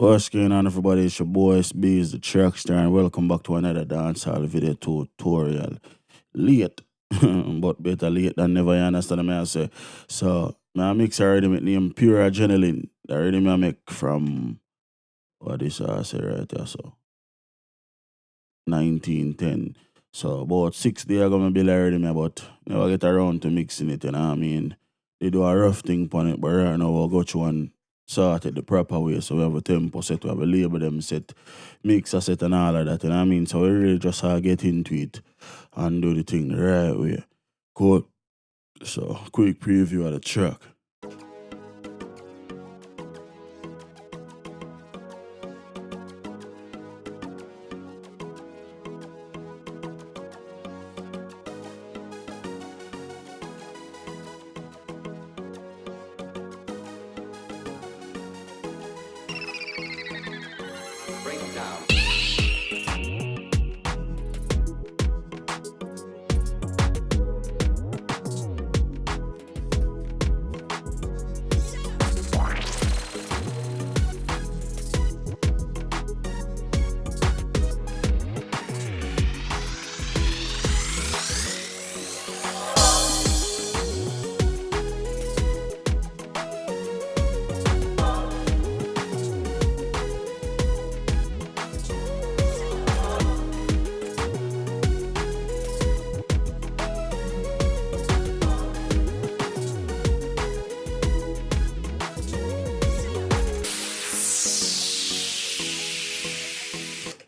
What's going on, everybody? It's your boy Itz-Beez-Da TrackStar, and welcome back to another dancehall video tutorial. Late, but better late than never, you understand what I say? So, I mix a rhythm with name Pure Adrenaline. The rhythm I make from, what this I say right here, so, 1910. So, about 6 days ago, I build a rhythm, but never get around to mixing it, you know what I mean? They do a rough thing on it, but right now we'll go through and sort it the proper way. So we have a tempo set, we have a label them set, mixer set and all of that, you know what I mean? So we really just get into it and do the thing the right way. Cool. So quick preview of the track.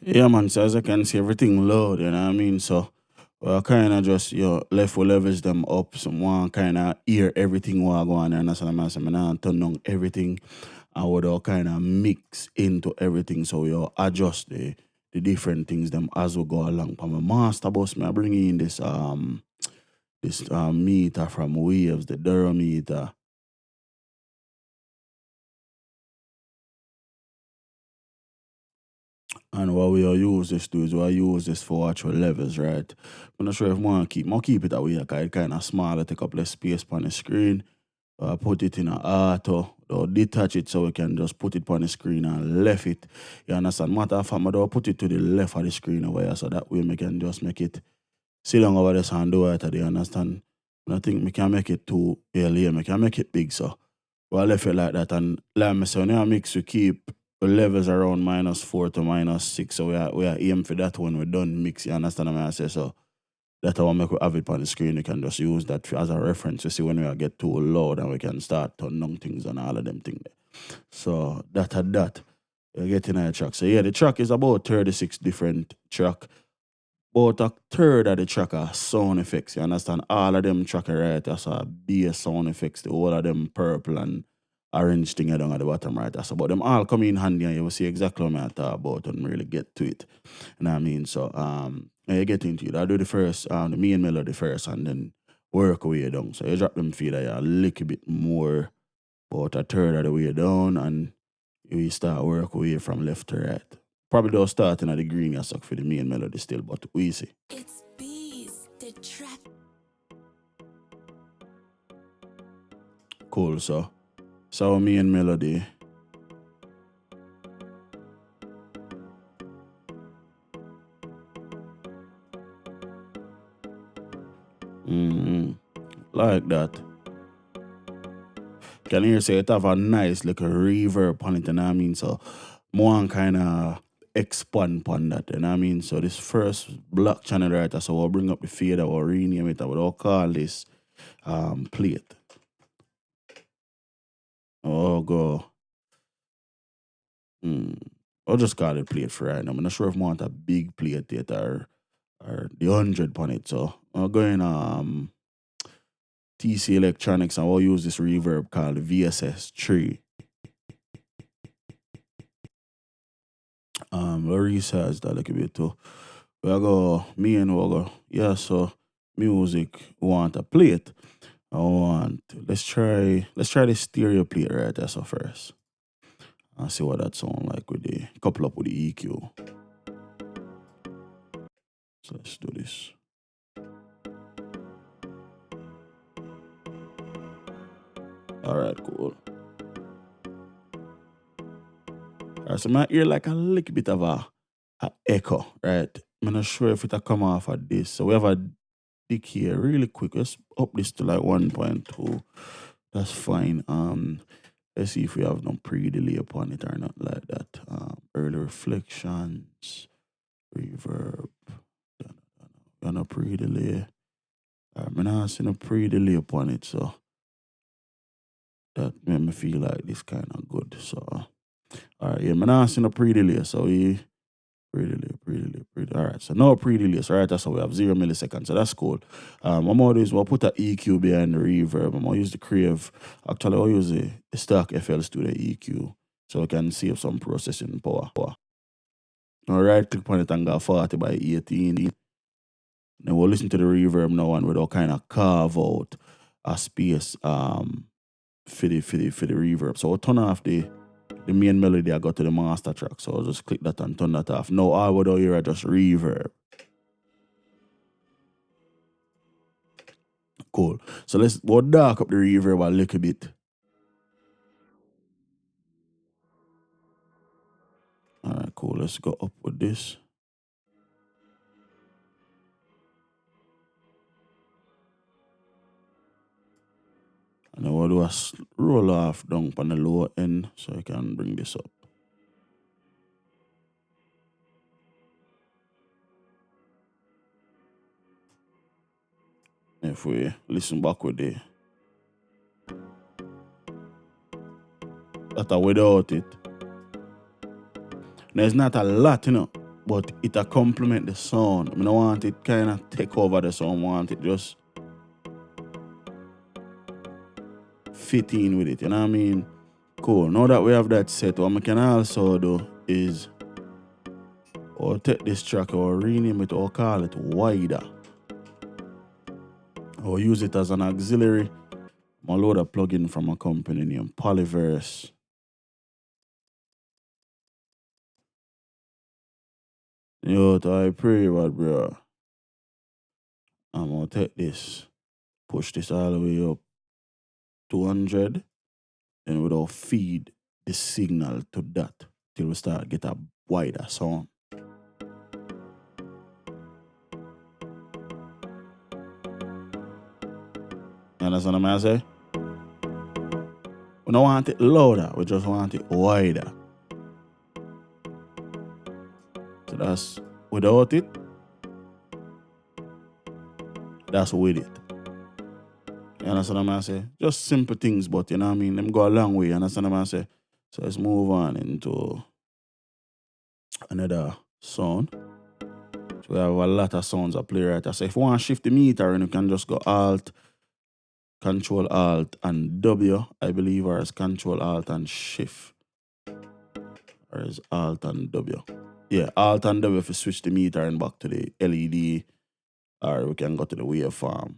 Yeah, man, so as I can see, everything loud, you know what I mean? So, kind of just, left with levels them up. Someone kind of hear everything while going on there, and that's what I'm saying. I turn on everything and would all kind of mix into everything. So, we adjust the different things them as we go along. For my master boss, me I bring in this meter from Waves, the Durham meter. And what we use this to is we use this for actual levels, right? I'm not sure if I keep it that way, because it kind of small, take up less space on the screen. Put it in an auto, or detach it so we can just put it on the screen and left it. You understand? Matter of fact, I don't put it to the left of the screen over here, so that way we can just make it sit down over this and do it. Do you understand? And I think we can make it too early, we can make it big, so I left it like that. And like I said, when I mix, we keep the levels around -4 to -6. So we are aim for that when we're done mix. You understand what I say? So that's how I make we have it on the screen. You can just use that as a reference to see when we get too loud and we can start turning on things and all of them things. So that at that, you're getting a track. So yeah, the track is about 36 different track. About a third of the track are sound effects. You understand? All of them track right. That's a bass sound effects. The whole of them purple and orange thing down at the bottom right. That's about them all come in handy and you will see exactly what I talk about and really get to it. You know what I mean? So when you get into it, I do the first, the main melody first and then work away down. So you drop them feel like a little bit more, about a third of the way down, and we start work away from left to right. Probably don't start in the green you suck for the main melody still, but we see. It's Beez-Da Track. Cool, so main melody. Like that. Can you say it have a nice little reverb on it, you know what I mean? So more kind of expand upon that, you know what I mean? So this first block channel right, so we'll bring up the fader, we'll rename it, we'll call this plate. Oh go. I'll just call it plate for right now. I'm not sure if I want a big plate yet or the 100 on it. So I'm going TC Electronics and we'll use this reverb called VSS3. We'll research that a little bit too. We'll go, we'll go, yeah, so music, we want a plate. Let's try the stereo plate right there so first. And see what that sound like with the, couple up with the EQ. So let's do this. Alright, cool. Alright, so I hear like a little bit of a echo, right? I'm not sure if it'll come off of this. So we have a dick here really quick. Let's up this to like 1.2. That's fine. Let's see if we have no pre-delay upon it or not like that. Early reflections, reverb. Got no pre-delay. I'm not seeing a pre-delay upon it, so that made me feel like this kind of good. So, alright, yeah, I'm not seeing a pre-delay, so we pre-delay. Alright, so no pre-delay. So right, that's how we have 0 milliseconds. So that's cool. What I'm gonna do is we'll put an EQ behind the reverb. I'm gonna use the Crave. Actually, I'll use the stock FL Studio EQ so we can save some processing power. Now right click on it and go 40 by 18. Then we'll listen to the reverb now and we'll kind of carve out a space for the reverb. So we'll turn off the main melody I got to the master track. So I'll just click that and turn that off. Now all we do here are just reverb. Cool. So we'll dark up the reverb a little bit. Alright, cool. Let's go up with this. And then we'll do a roll off down on the lower end so I can bring this up. If we listen back with the that without it. There's not a lot, but it a complement the sound. I don't want it kind of take over the sound. I want it just fit in with it, you know what I mean? Cool. Now that we have that set, what I can also do is I'll take this track or rename it or call it wider. Or use it as an auxiliary. I'll load a plugin from a company named Polyverse. Yo, I pray, bro. I'm gonna take this, push this all the way up 200, and we'll feed the signal to that till we start get a wider sound. You understand what I'm saying? We don't want it louder, we just want it wider. So that's without it, that's with it. You understand what I'm saying? Just simple things, but you know what I mean? Them go a long way, you understand what I'm saying? So let's move on into another sound. So we have a lot of sounds at play right there. So if you want to shift the meter, and you can just go Alt, Control Alt and W, I believe, or is Control Alt and Shift. Or is Alt and W. Yeah, Alt and W if you switch the meter and back to the LED, or we can go to the waveform.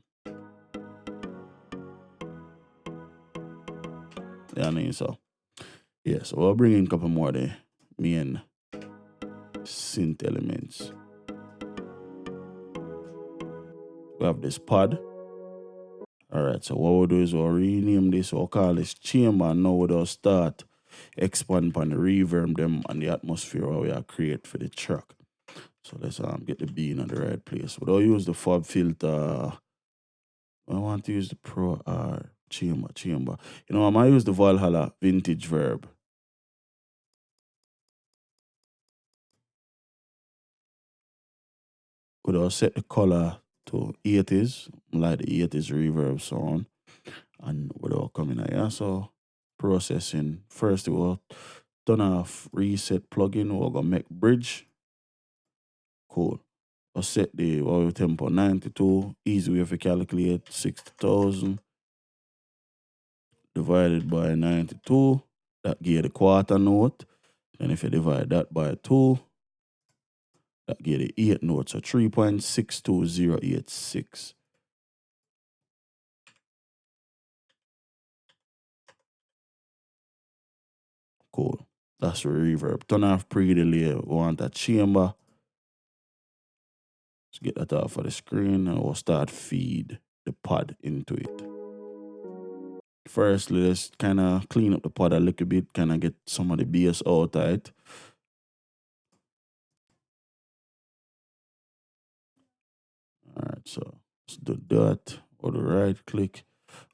Yeah, I mean, so. Yeah, so we'll bring in a couple more of the main synth elements. We have this pod. Alright, so what we'll do is we'll rename this, we'll call this chamber, and now we'll start expand upon the reverb them and the atmosphere where we are create for the track. So let's get the beat in the right place. We'll use the fob filter. I want to use the Pro R chamber. You know, I might use the Valhalla vintage verb. We'll set the color to 80s, like the 80s reverb sound. And we'll come in here. So processing. First we'll turn off reset plugin. We'll go make bridge. Cool. We'll set the wave tempo 92. Easy way to calculate 60,000 divided by 92. That gives the quarter note. And if you divide that by 2, that gives the 8 note. So 3.62086. Cool. That's the reverb. Turn off pre-delay. We want that chamber. Let's get that off of the screen and we'll start feed the pod into it. Firstly, let's kind of clean up the pod a little bit, kind of get some of the bass out of it. Alright, so let's do that. Or the right click.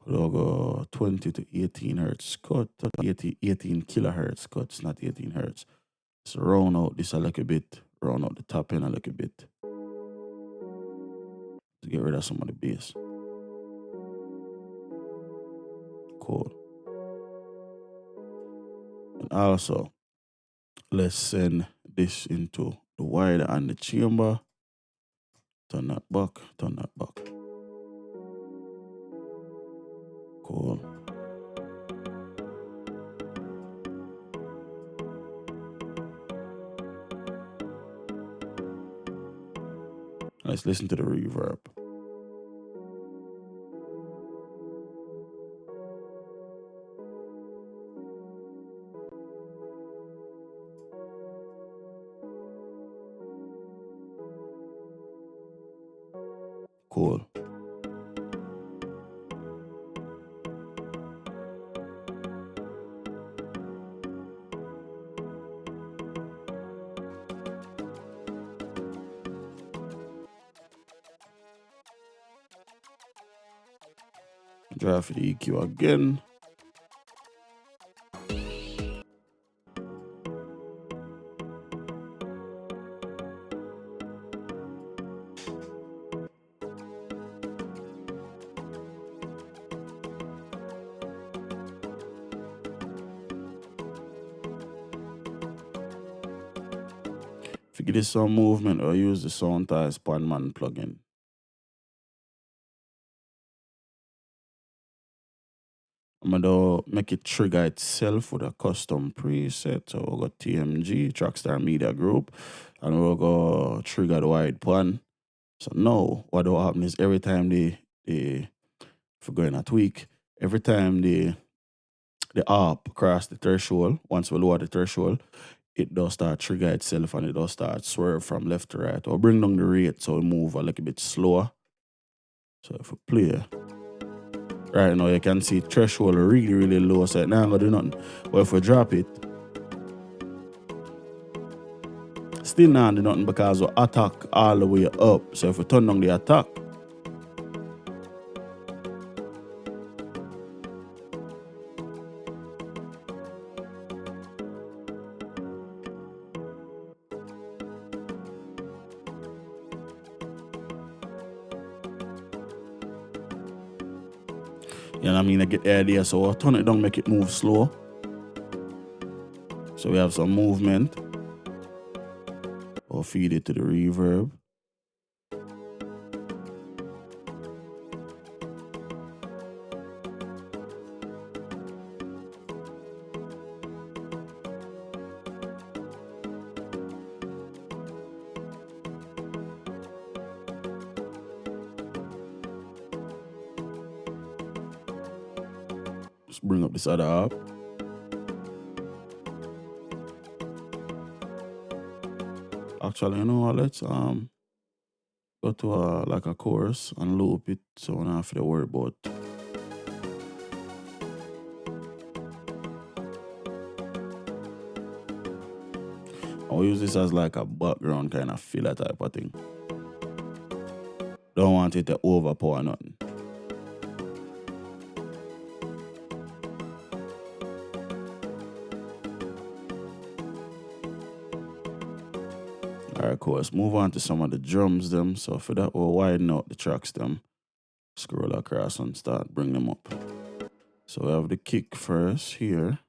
We'll go 20 to 18 hertz cut, 18 kilohertz cut, it's not 18 hertz. So round out this a little bit, round out the top end a little bit. To get rid of some of the bass. Cool. And also, let's send this into the wider and the chamber. Turn that back, turn that back. Cool. Let's listen to the reverb. Cool. Drive for the EQ again. If you get this some movement or use the Sound Ties Panman plugin. I'm gonna make it trigger itself with a custom preset. So we'll go TMG, TrackStarMediaGroup, and we'll go trigger the wide pan. So now what will happen is every time if we're going a tweak, every time the ARP cross the threshold, once we lower the threshold, it does start trigger itself and it does start swerve from left to right. Or bring down the rate so we move a little bit slower. So if we play, right now you can see threshold really, really low, so now I'm gonna do nothing. But if we drop it, still not do nothing because we attack all the way up. So if we turn down the attack, you know what I mean? I get the idea. So I'll turn it down, make it move slow. So we have some movement. I'll feed it to the reverb. Just bring up this other app. Actually, you know what? Let's go to like a chorus and loop it so I don't have to worry about. I'll use this as like a background kind of filler type of thing. Don't want it to overpower nothing. Alright, cool. Let's move on to some of the drums them. So for that, we'll widen out the tracks them. Scroll across and start bring them up. So we have the kick first here.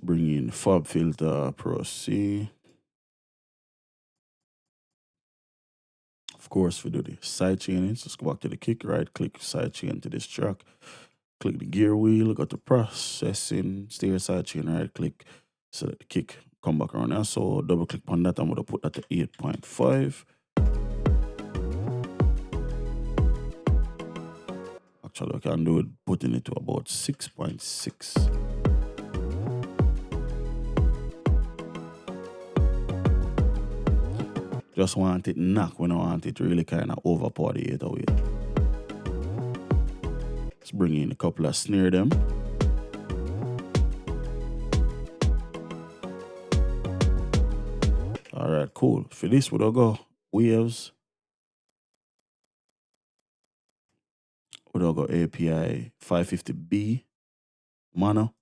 Bring in Fab Filter Pro C. Of course, we do the side chaining. So let's go back to the kick, right click, side chain to this track. Click the gear wheel, go to processing, steer side chain, right click, select the kick, come back around there. So double click on that, I'm going to put that to 8.5. Actually, I can do it, putting it to about 6.6. Just want it knock when I want it really kind of overpower the 808. Let's bring in a couple of snare them. Alright, cool. For this, we'll go waves. We'll go API 550B mono.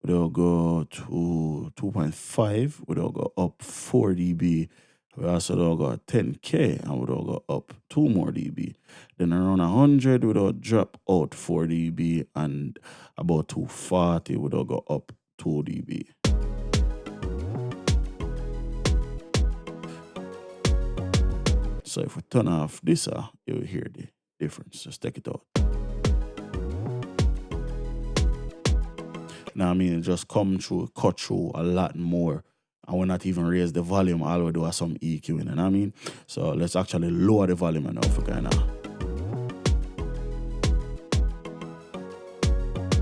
We'll go to 2.5. We'll go up 4 dB. We also go 10K and we'll go up 2 more dB. Then around 100, we'll drop out 4 dB, and about 240, we'll go up 2 dB. So if we turn off this, you will hear the difference. Just take it out. Now I mean, it just come through, cut through a lot more. I will not even raise the volume. All we do is some EQ, you know what I mean? So let's actually lower the volume now for kind of.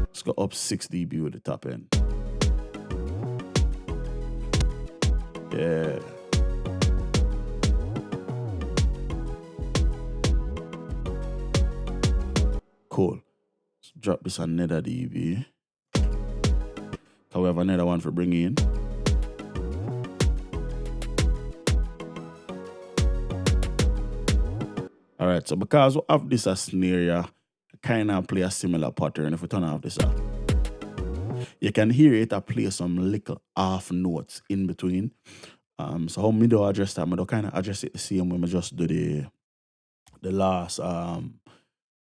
Let's go up 6 dB with the top end. Yeah. Cool. Let's drop this another dB. So we have another one for bringing in. Alright, so because we have this as snare, yeah, kind of play a similar pattern. If we turn off this, you can hear it play some little half notes in between. So how me do address that? I do kind of address it the same way I just do the last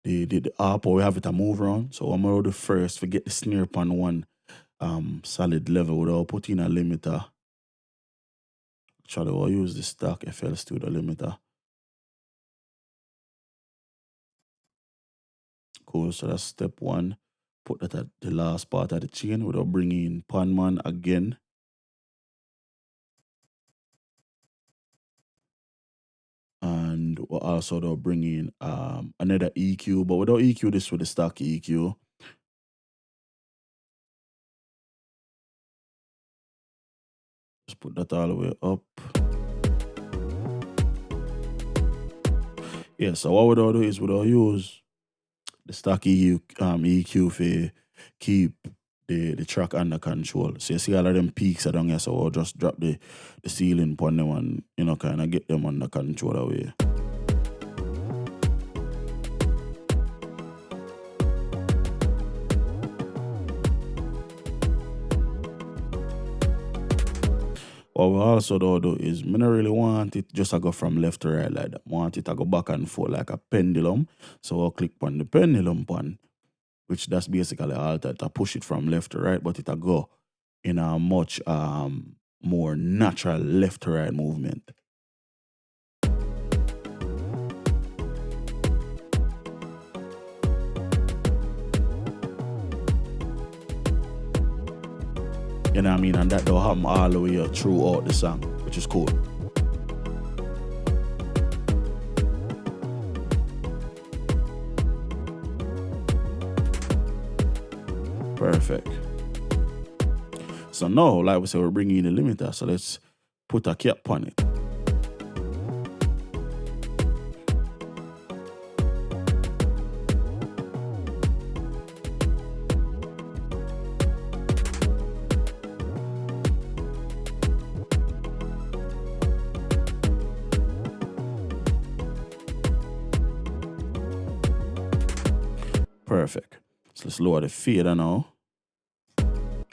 the harp, or we have it a move around. So I'm gonna do first, forget the snare upon one solid level without putting a limiter. Actually, I'll use the stock FL Studio limiter. Cool, so that's step one. Put that at the last part of the chain without bringing Panman again. And we'll also bring in another EQ, but we don't EQ this with the stock EQ. Just put that all the way up. Yeah, so what we'll do is we'll use the stock EQ for keep the track under control. So you see all of them peaks are down here, so we'll just drop the ceiling upon them and, you know, kind of get them under control away. What we also do is, I don't really want it just to go from left to right like that. I want it to go back and forth like a pendulum. So I'll click on the pendulum button, which that's basically altered to push it from left to right, but it'll go in a much more natural left to right movement. You know what I mean? And that don't happen all the way throughout the song, which is cool. Perfect. So now, like we said, we're bringing in the limiter. So let's put a cap on it. Perfect. So let's lower the fader now.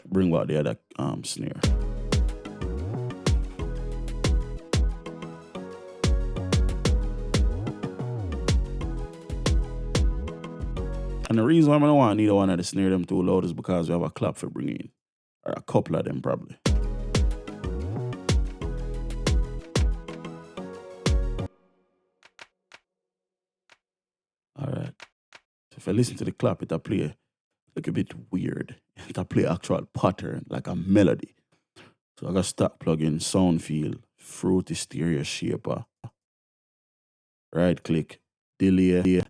Bring back the other snare. And the reason why I don't want neither one of the snare them too loud is because we have a clap for bringing in. Or a couple of them probably. Alright. So if I listen to the clap, it'll play like a bit weird. It'll play actual pattern, like a melody. So I got start plugging sound field, fruity stereo shaper. Right click, delay,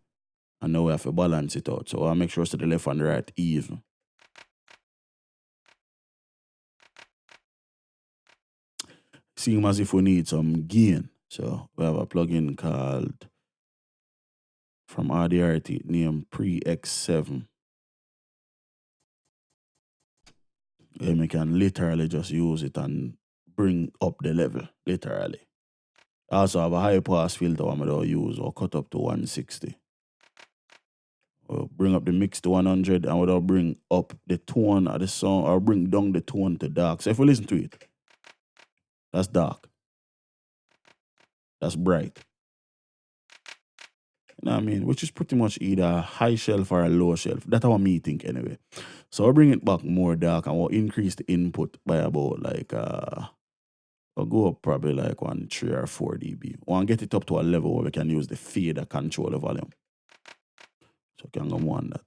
And now we have to balance it out. So I make sure so the left and the right even. Seems as if we need some gain. So we have a plugin called from RDRT named Pre-X7. And we can literally just use it and bring up the level, literally. I also have a high pass filter I'm going to use or cut up to 160. We'll bring up the mix to 100 and we'll bring up the tone of the song or bring down the tone to dark. So if we listen to it, that's dark. That's bright. You know what I mean? Which is pretty much either a high shelf or a low shelf. That's how me think anyway. So I'll bring it back more dark and we'll increase the input by about like, I'll go up probably like 3 or 4 dB. We'll get it up to a level where we can use the fader to control the volume. So we can go more on that.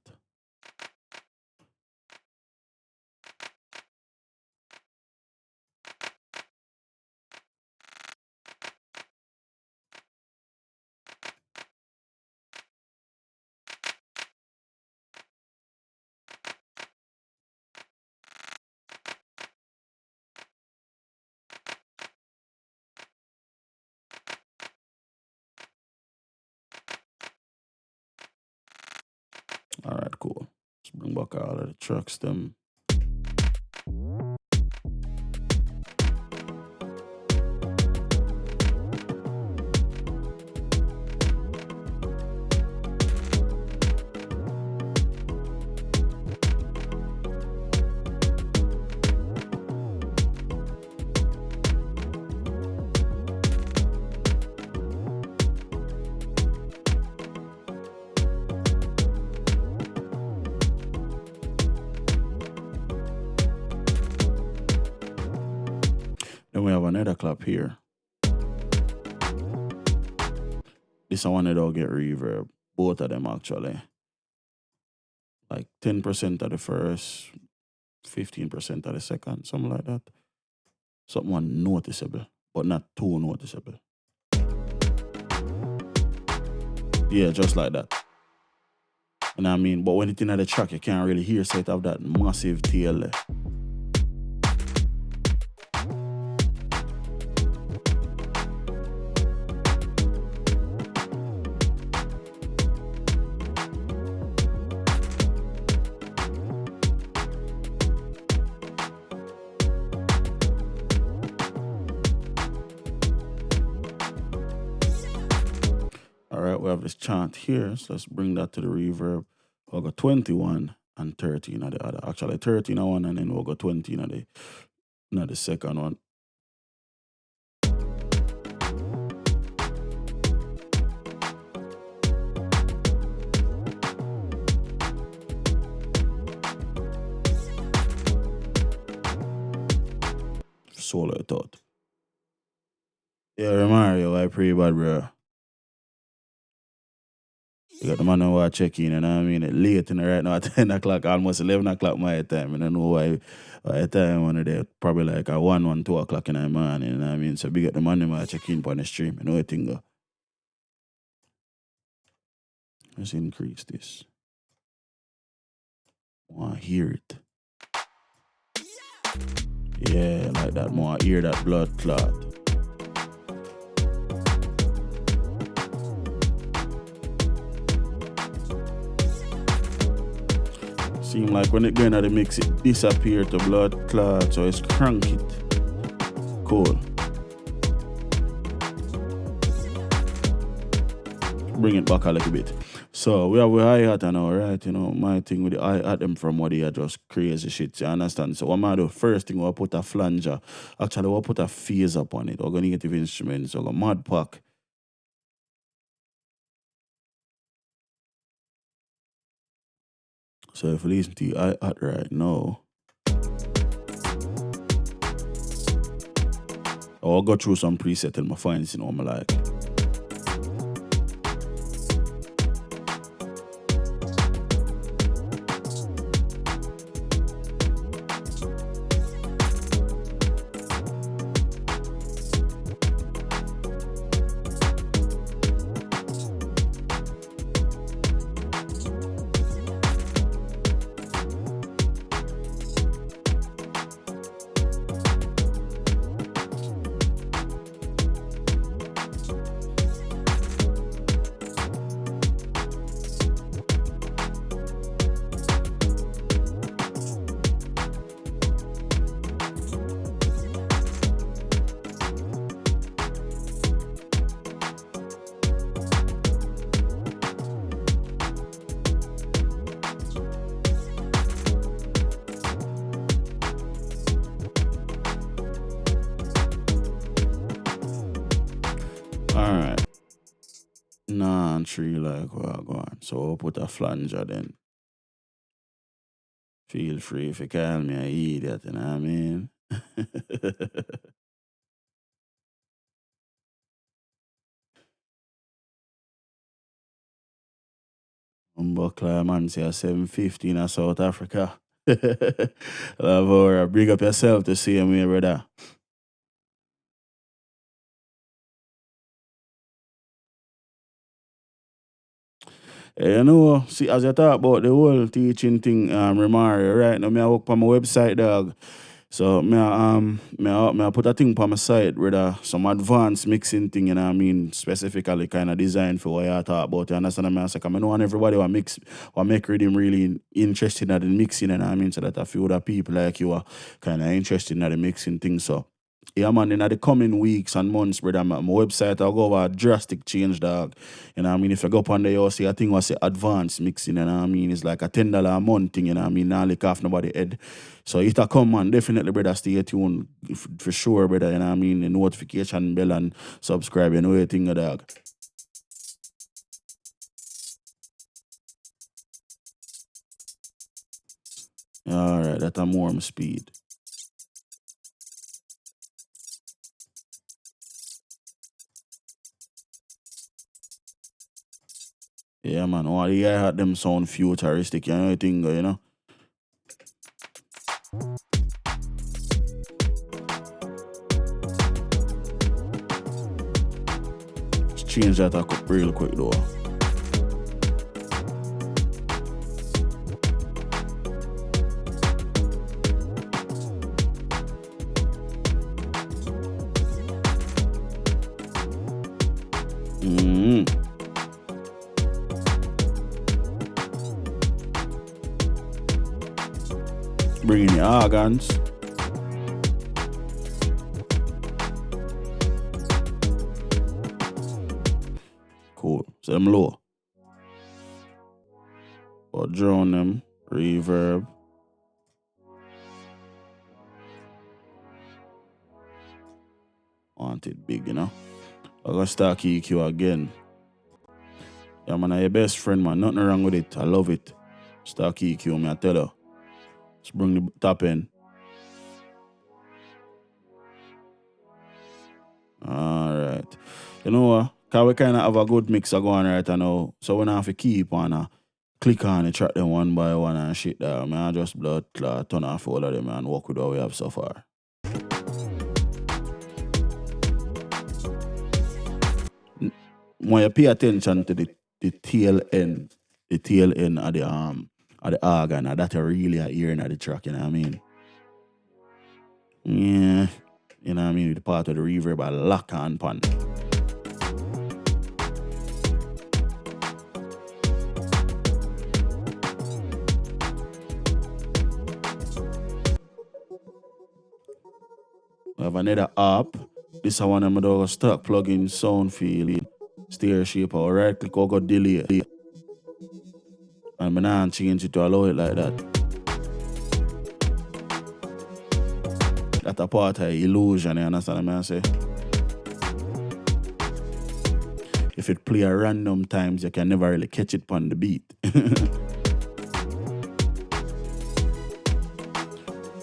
Alright, cool. Let's bring back all of the tracks them. Then we have another clap here. This one that'll get reverb. Both of them actually. Like 10% of the first, 15% of the second, something like that. Something noticeable, but not too noticeable. Yeah, just like that. You know what I mean? But when it's in the track, you can't really hear, so it have that massive tail there. Alright, we have this chant here, so let's bring that to the reverb. We'll go 21 and 13 at the other. Actually 13 on one and then we'll go 20 at the second one. Solo it out. Yeah, Mario, I pretty bad, bro. You got the man who are checking, you know what I mean? It's late in the right now at 10 o'clock, almost 11 o'clock my time. I don't know why time when they're probably like at 1, 2 o'clock in the morning, you know what I mean? So we get the man who are checking on the stream, you know what I think? Let's increase this. I want to hear it. Yeah, like that. I want to hear that blood clot. Seem like when it going to the mix, it disappear to blood clot, so it's crank it. Cool. Bring it back a little bit. So we have a hi-hat now, right? You know, my thing with the hi-hat them from what they are just crazy shit, you understand? So what I'm going to do, first thing, we'll put a flanger. Actually, we'll put a phase upon it. We're going to get the instruments, so we'll go mod pack. So if you listen to the hi-hat right now, I'll go through some preset and my find you know what I like. 3 like what go on. So we'll put a flanger then. Feel free if you call me an idiot, you know what I mean? Buckler man say 750 in South Africa. Lavora, bring up yourself to see me, brother. You know, see, as you talk about the whole teaching thing, Romario, right now, I work on my website, dog. So, I put a thing on my site with some advanced mixing thing, you know what I mean, specifically kind of designed for what you talk about, you understand what I'm saying? I know everybody will make rhythm really interested in the mixing, you know what I mean, so that a few other people like you are kind of interested in the mixing thing, so. Yeah, man, in the coming weeks and months, brother, my website, I'll go over a drastic change, dog. You know what I mean? If you go up on there, you'll see a thing was advanced mixing, you know what I mean? It's like a $10 a month thing, you know what I mean? Now lick off nobody head. So if that come, man, definitely, brother, stay tuned for sure, brother, you know what I mean? The notification bell and subscribe, you know what thing, dog. Alright, that's a more speed. Yeah, man, all the guy had them sound futuristic, you know what thing, you know? Let's change that up real quick, though. Bring in the organs. Cool. So them low. But drone them. Reverb. Want it big, you know? I'm gonna start EQ again. Yeah, man, I'm your best friend, man. Nothing wrong with it. I love it. Start EQ, me, I tell you. Let's bring the top in. Alright. You know what? Because we kind of have a good mix going right now. So we don't have to keep on click on the track them one by one and shit there. Man, I just blood turn off all of them and work with what we have so far. When you pay attention to the tail end of the organ, that you really are hearing at the track, you know what I mean? Yeah. You know what I mean? The part of the reverb I lock on pan. We have another app. This is one of my stock plugin sound feeling. Steer shape or right click or go delay. And I not change it to allow it like that. That's a part of illusion, you understand what I say? If it play at random times, you can never really catch it on the beat.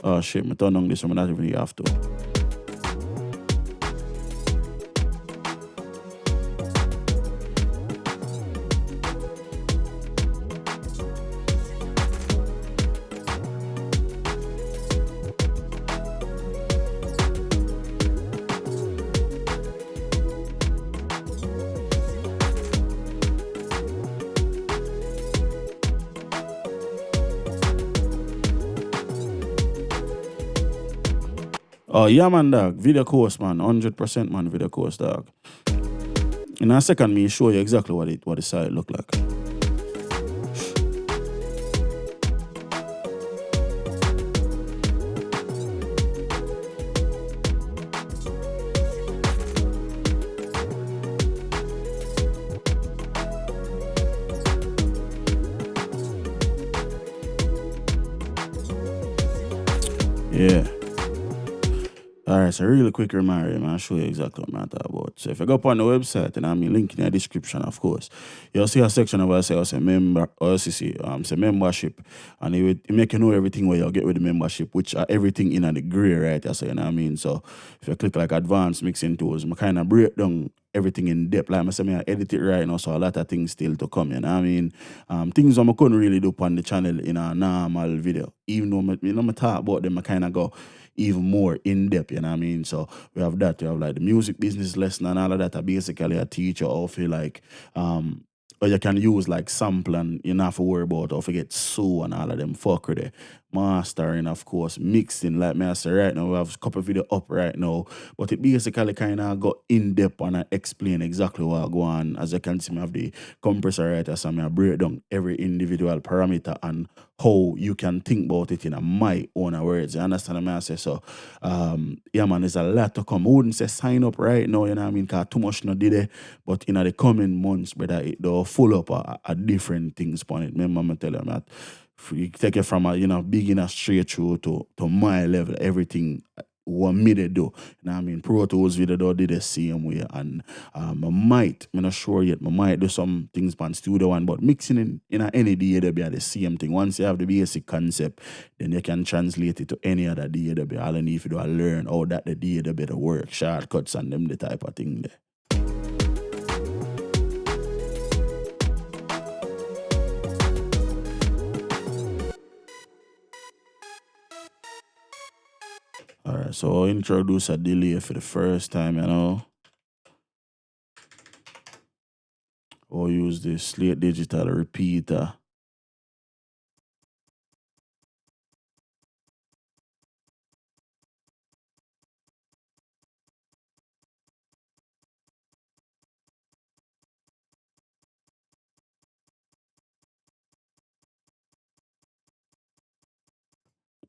Oh shit, I turn on this one, I not even have to. Oh, yeah, man, dog. Video course, man. 100% man, video course, dog. In a second, me show you exactly what the site look like. Yeah. Alright, so really quick reminder, man, I'll show you exactly what I'm talking about. So if you go up on the website, and I mean link in the description, of course, you'll see a section of us say member or say membership, and it make you know everything where you'll get with the membership, which are everything in the grey, right? So you know what I mean. So if you click like advanced mixing tools, I kind of break down everything in depth. Like I say, I edit it right now, so a lot of things still to come. You know what I mean? Things I couldn't really do on the channel in a normal video, even though I talk about them, I kind of go even more in depth, you know what I mean? So we have that, we have like the music business lesson and all of that. I basically a teacher how to like or you can use like sample and you don't have to worry about how to get so and all of them fuckery. Mastering, of course, mixing, like me I say right now, we have a couple of video up right now. But it basically kind of go in depth and I explain exactly what go on. As you can see, I have the compressor right, so I break down every individual parameter and how you can think about it in my own words. You understand what I say? So, yeah, man, there's a lot to come. I wouldn't say sign up right now, you know what I mean? Because too much no did it. But in the coming months, brother, they'll full up a different things on it. Remember, I tell you that. You take it from a beginner straight through to my level, everything what me they do. You know what I mean? Pro Tools video did the same way. And I'm not sure yet, I might do some things on Studio One, but mixing in any DAW the same thing. Once you have the basic concept, then you can translate it to any other DAW. All you need to do is learn how that the DAW work, shortcuts and them the type of thing there. Alright, so I'll introduce a delay for the first time, you know. I'll use the Slate Digital repeater.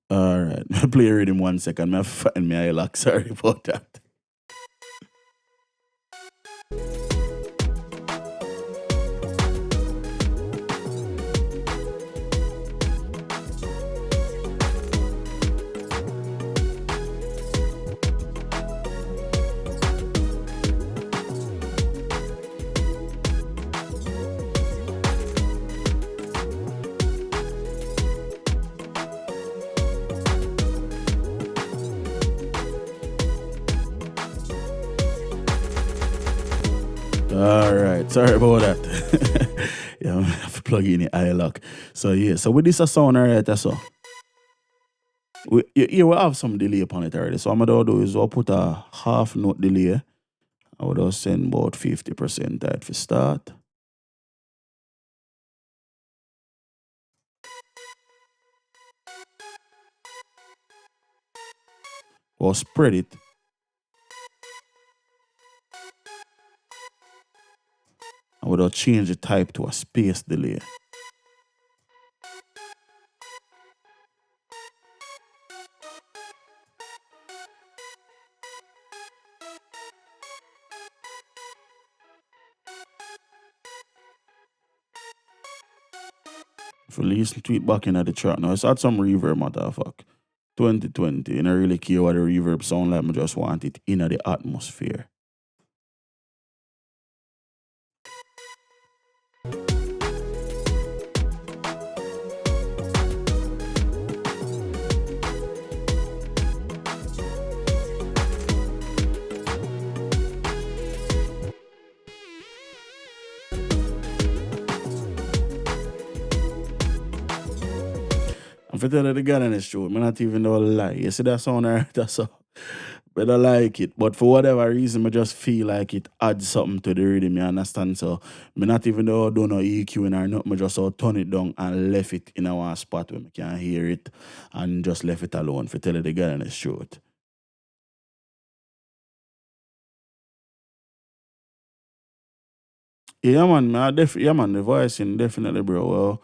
Alright, play Riddim 1 second. I find me lock. Sorry about that. Alright, sorry about that. Yeah, I have to plug in the iLock. So yeah, so with this a sound alright, that's all. We have some delay upon it already. So what I'm gonna do is I'll put a half note delay. I would just send about 50% that for start. Or spread it. I would change the type to a space delay. If you listen to it back in the track now, it's had some reverb, motherfucker. 2020, I don't really care what the reverb sound like, I just want it in the atmosphere. I'm for tell you the God in this show, I'm not even know a lie. You see that sound right? That's all. But I like it. But for whatever reason, I just feel like it adds something to the rhythm, you understand? So I not even though I don't know EQ or nothing, I just turn it down and left it in one spot where I can hear it and just left it alone for tell you the God in this show. Yeah, man, the voicing definitely, bro. Well,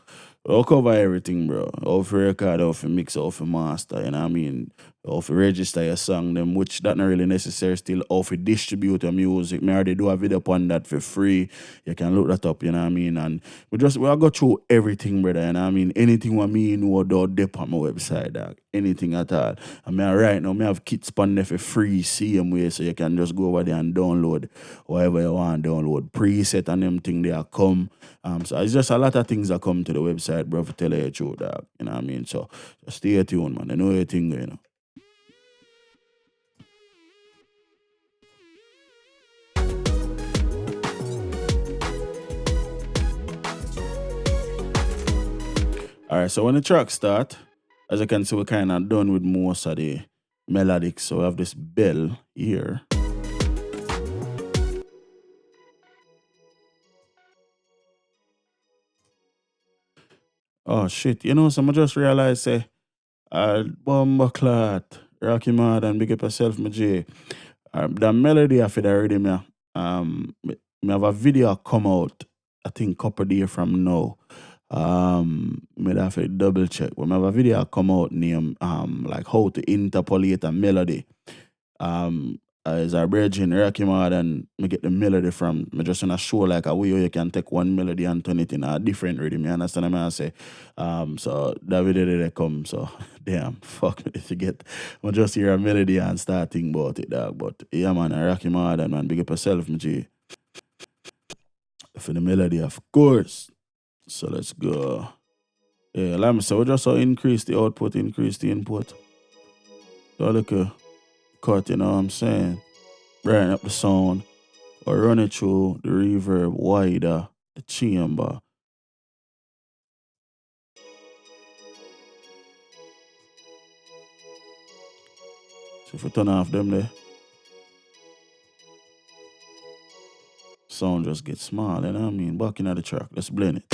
I'll cover everything, bro. How to record, how to mix, how to master, you know what I mean? how to register your song, them, which that not really necessary still, how to distribute your music. Me already do a video upon that for free. You can look that up, you know what I mean? And we go through everything, brother, you know what I mean? Anything what me know do dip on my website, dog. Anything at all. And me right now, me have kits on there for free, same way, so you can just go over there and download whatever you want, download preset and them thing they are come. So it's just a lot of things that come to the website, bro, to tell you the truth, dog. You know what I mean? So just stay tuned, man. I know your thing, you know. Alright, so when the track start, as you can see, we're kind of done with most of the melodic. So we have this bell here. Oh shit, you know, so I just realized, say, Bomba Clot, Rocky Mad, and big up yourself, my J. The melody of it already, me have a video come out, I think, couple days from now. Me have to double check. But me have a video come out named like how to interpolate a melody. As our brethren Rocky Mad and me get the melody from me just wanna show like a way you can take one melody and turn it in a different rhythm. You understand what I say? So that video they come, so damn, fuck me if you get I just hear a melody and start thinking about it, dog. But yeah man, Rocky Mad and man, big up yourself, my G. For the melody, of course. So let's go. Yeah, like I said, we just increase the output, increase the input. So look a cut, you know what I'm saying? Brighten up the sound. Or run it through the reverb wider, the chamber. So if we turn off them there, sound just gets small, you know what I mean? Back into the track, let's blend it.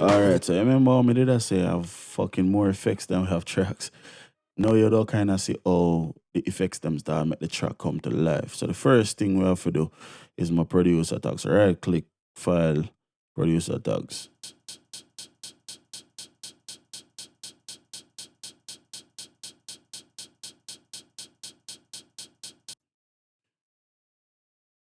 Alright, so you remember how me did I say I have fucking more effects than we have tracks? Now you don't kind of see how the effects them start make the track come to life. So the first thing we have to do is my producer tags. Right click, file, producer tags.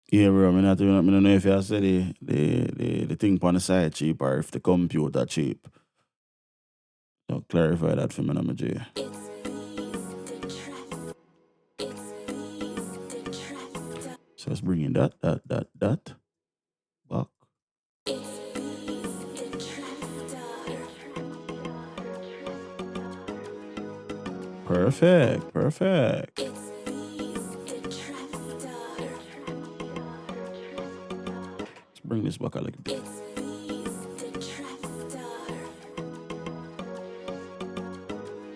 Yeah, bro, I don't know if you say the thing on the side cheap or if the computer cheap. So clarify that for me, my J. So let's bring in that. Back. Perfect. Bring this back a little bit.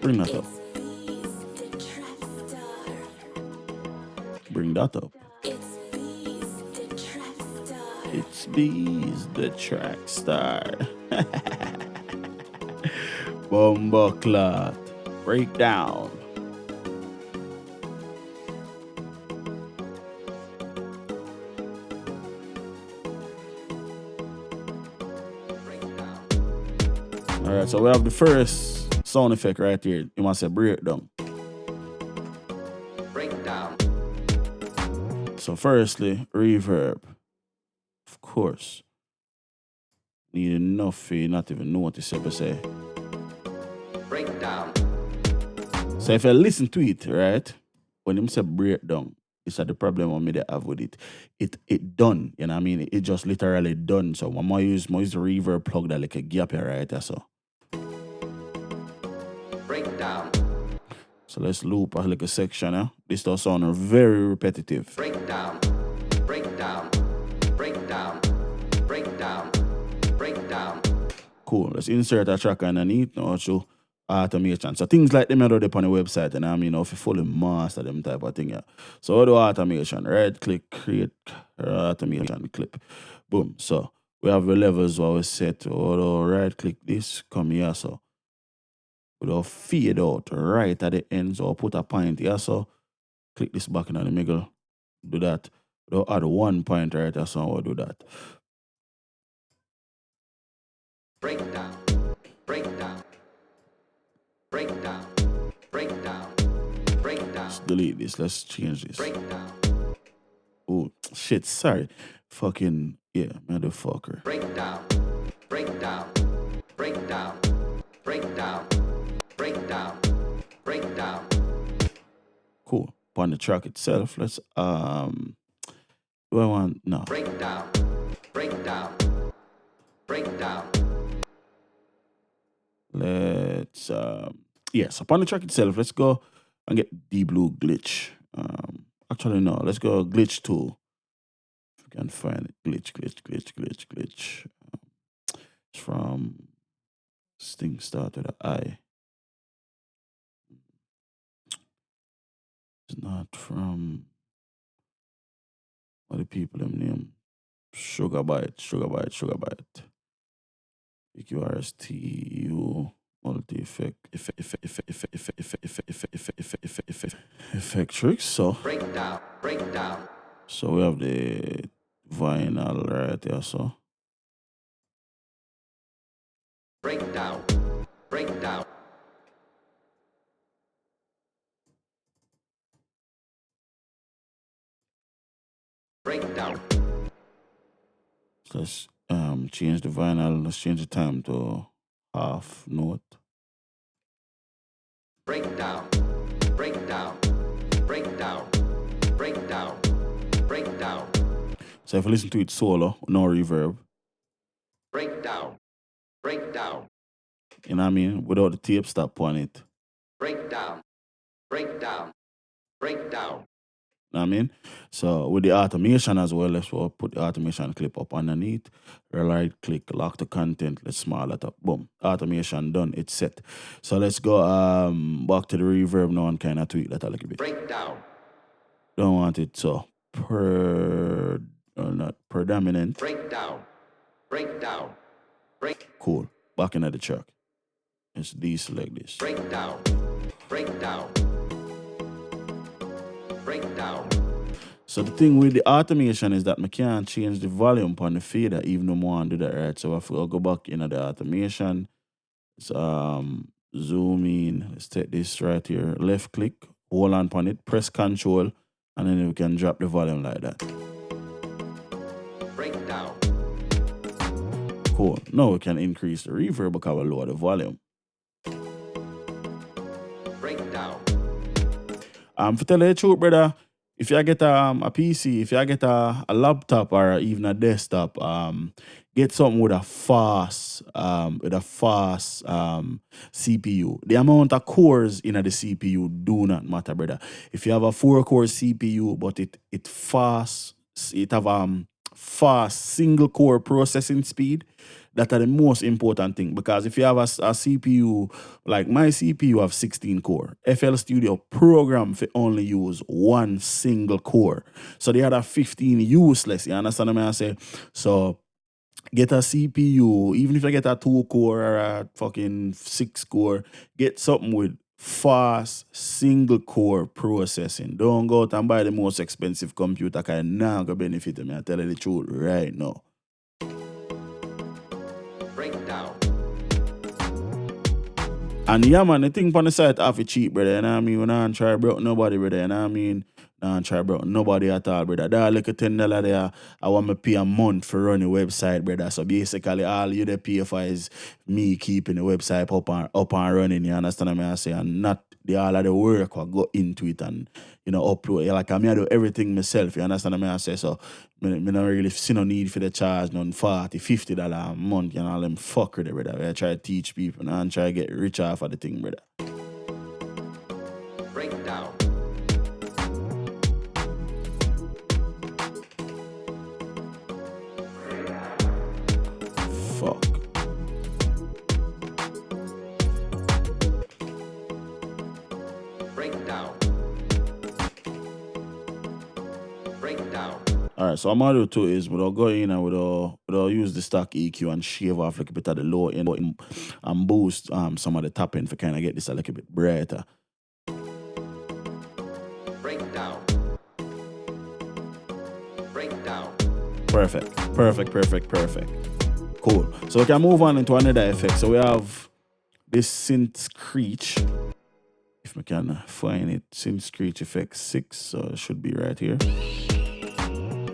Bring that up. Bring that up. Itz-Beez-Da TrackStar. Bomba Clot. Breakdown. Alright, so we have the first sound effect right here. You must say breakdown. So firstly, reverb. Of course. Need enough for you not even notice it, but say. Breakdown. So if you listen to it, right? When him say breakdown, it's the problem I made have with it. It done, you know what I mean? It just literally done. So when I use the reverb plug that like a gap here, right? So. Breakdown. So let's loop a like a section, eh? This does sound very repetitive. Breakdown. Cool. Let's insert a track underneath now to automation. So things like them are up on the website, and I mean, if you fully master them type of thing, yeah. So how do automation? Right click, create automation clip. Boom. So we have the levels what we set. Or right click this, come here, so we'll fade out right at the end. So I'll put a point here, so click this back in the middle. Do that. We'll add 1 point right there, so we'll do that. Breakdown, breakdown, breakdown, breakdown, breakdown. Let's delete this. Let's change this. Breakdown. Oh shit! Sorry. Fucking yeah, motherfucker. Breakdown, breakdown, breakdown, breakdown, breakdown, breakdown. Cool. On the track itself, let's do I want no. Breakdown, breakdown, breakdown. Let's yes, upon the track itself, let's go and get the blue glitch. Actually no, let's go glitch tool. If we can find it. Glitch. It's from Sting Star to the I. It's not from what the people them name. Sugar Bite. EQRSTU multi effect tricks. So breakdown. So we have the vinyl right here. So breakdown. So let's change the vinyl. Let's change the time to half note. Breakdown. So if you listen to it solo, no reverb. Breakdown. You know what I mean? Without the tape stop on it. Breakdown. You know what I mean? So with the automation as well, let's put the automation clip up underneath. Right click, lock the content, let's small that up. Boom. Automation done, it's set. So let's go back to the reverb now and kind of tweak that a little bit. Breakdown. Don't want it so not predominant. Breakdown. Cool. Back into the track. Let's deselect this. Breakdown. So the thing with the automation is that I can't change the volume on the fader even though I want to do that, right? So if we go back into the automation, let's zoom in, let's take this right here, left click, hold on upon it, press Control, and then we can drop the volume like that. Breakdown. Cool. Now we can increase the reverb because we lower the volume. Breakdown. For tell you the truth, brother, if you get a PC, if you get a laptop or even a desktop, get something with a fast CPU. The amount of cores in the CPU do not matter, brother. If you have a 4-core CPU, but it have fast single core processing speed, that are the most important thing. Because if you have a CPU, like my CPU have 16 core, FL Studio program for only use 1 single core. So the other 15 useless, you understand what I say? So get a CPU, even if you get a 2-core or a fucking 6-core, get something with fast single core processing. Don't go out and buy the most expensive computer because it's not going to benefit me. I tell you the truth right now. Breakdown. And yeah, man, the thing on the site half it cheap, brother. You know what I mean? We don't try broke nobody, brother. You know what I mean? Don't try broke nobody at all, brother. That like a $10 there, I want me pay a month for running the website, brother. So basically, all you the pay for is me keeping the website up and running. You understand what I say? And not the all of the work I go into it and upload. Yeah, like I do everything myself. You understand what I say? So I don't really see no need for the charge, no $40, $50 a month. You know, all them fucker there, brother. I try to teach people and try to get rich off of the thing, brother. Breakdown. Fuck. Alright, so I'm gonna do two is we'll go in and we'll use the stock EQ and shave off like a bit of the low end and boost some of the top end for kind of get this a little bit brighter. Perfect. Cool. So we can move on into another effect. So we have this synth screech. If we can find it, synth screech effect 6, so it should be right here.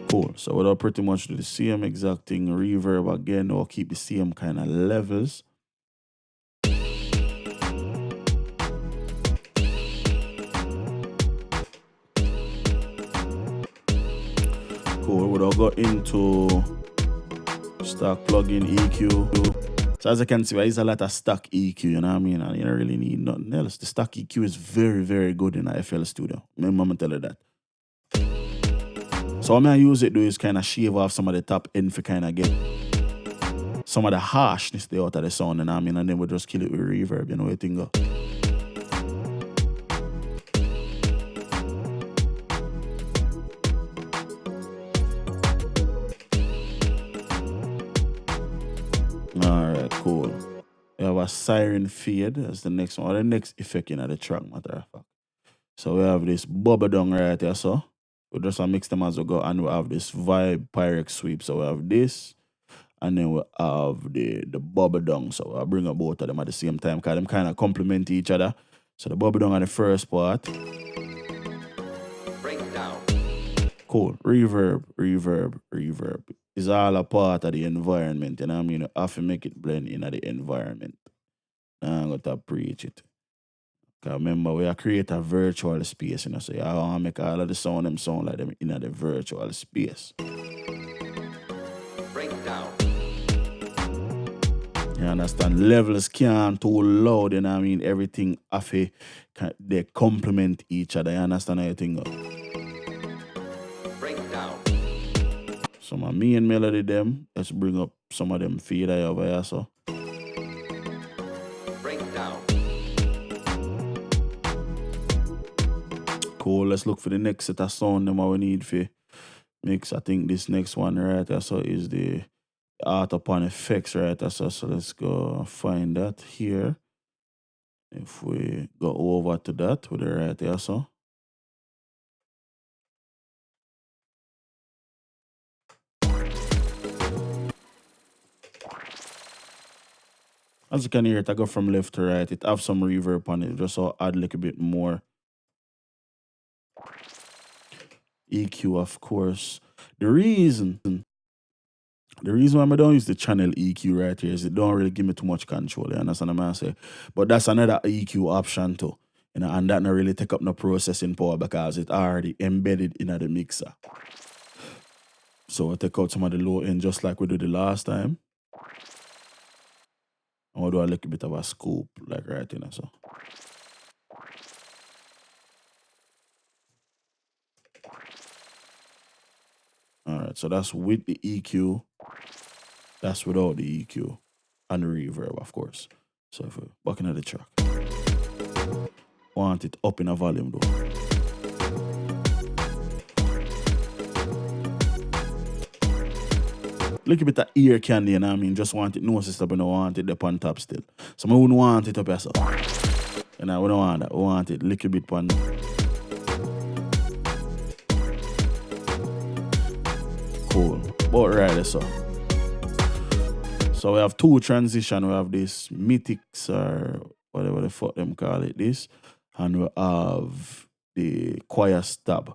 Cool. So we'll pretty much do the same exact thing, reverb again, or keep the same kind of levels. Cool. We'll go into stock plugin EQ. So as you can see, there's a lot of stock EQ, you know what I mean? And you don't really need nothing else. The stock EQ is very, very good in a FL Studio. I'm gonna tell you that. So what I'm gonna use it do is kind of shave off some of the top end for kind of get some of the harshness out of the sound, you know what I mean? And then we'll just kill it with reverb, you know what I think? Alright, cool. We have a siren fade. That's the next one. Or the next effect in the track, matter of fact. So we have this bubble down right here, so we just mix them as we go, and we have this vibe Pyrex sweep. So we have this, and then we have the bubble down. So I'll bring up both of them at the same time because them kind of complement each other. So the bubble down on the first part. Breakdown. Cool. Reverb is all a part of the environment, you know what I mean? You have to make it blend in the environment. I'm going to preach it. Because remember, we are create a virtual space, you know, so you want to make all of the them sound like them in the virtual space. Breakdown. You understand? Levels can't too loud, you know what I mean? Everything they complement each other, you understand how you think? Breakdown. So my main melody them, let's bring up some of them fade over here, so. Breakdown. Cool, let's look for the next set of sound them we need for mix. I think this next one right here, so is the art upon effects right here, so let's go find that here. If we go over to that with the right here, so. As you can hear it, I go from left to right. It have some reverb on it, just so add a little bit more. EQ, of course. The reason why I don't use the channel EQ right here is it don't really give me too much control. You understand what I'm saying? But that's another EQ option too. You know, and that not really take up no processing power because it's already embedded in the mixer. So I take out some of the low end just like we did the last time. And we'll do a little bit of a scoop, like right in, so. Alright, so that's with the EQ. That's without the EQ. And the reverb, of course. So if we're back into the track. Want it up in a volume though. Little bit of ear candy, you know what I mean? Just want it no system, but don't want it up on top still. So I wouldn't want it up here, so. You know, we don't want that. We want it little bit on. Cool. But right, so. So we have two transition. We have this mythics or whatever the fuck them call it, this. And we have the choir stab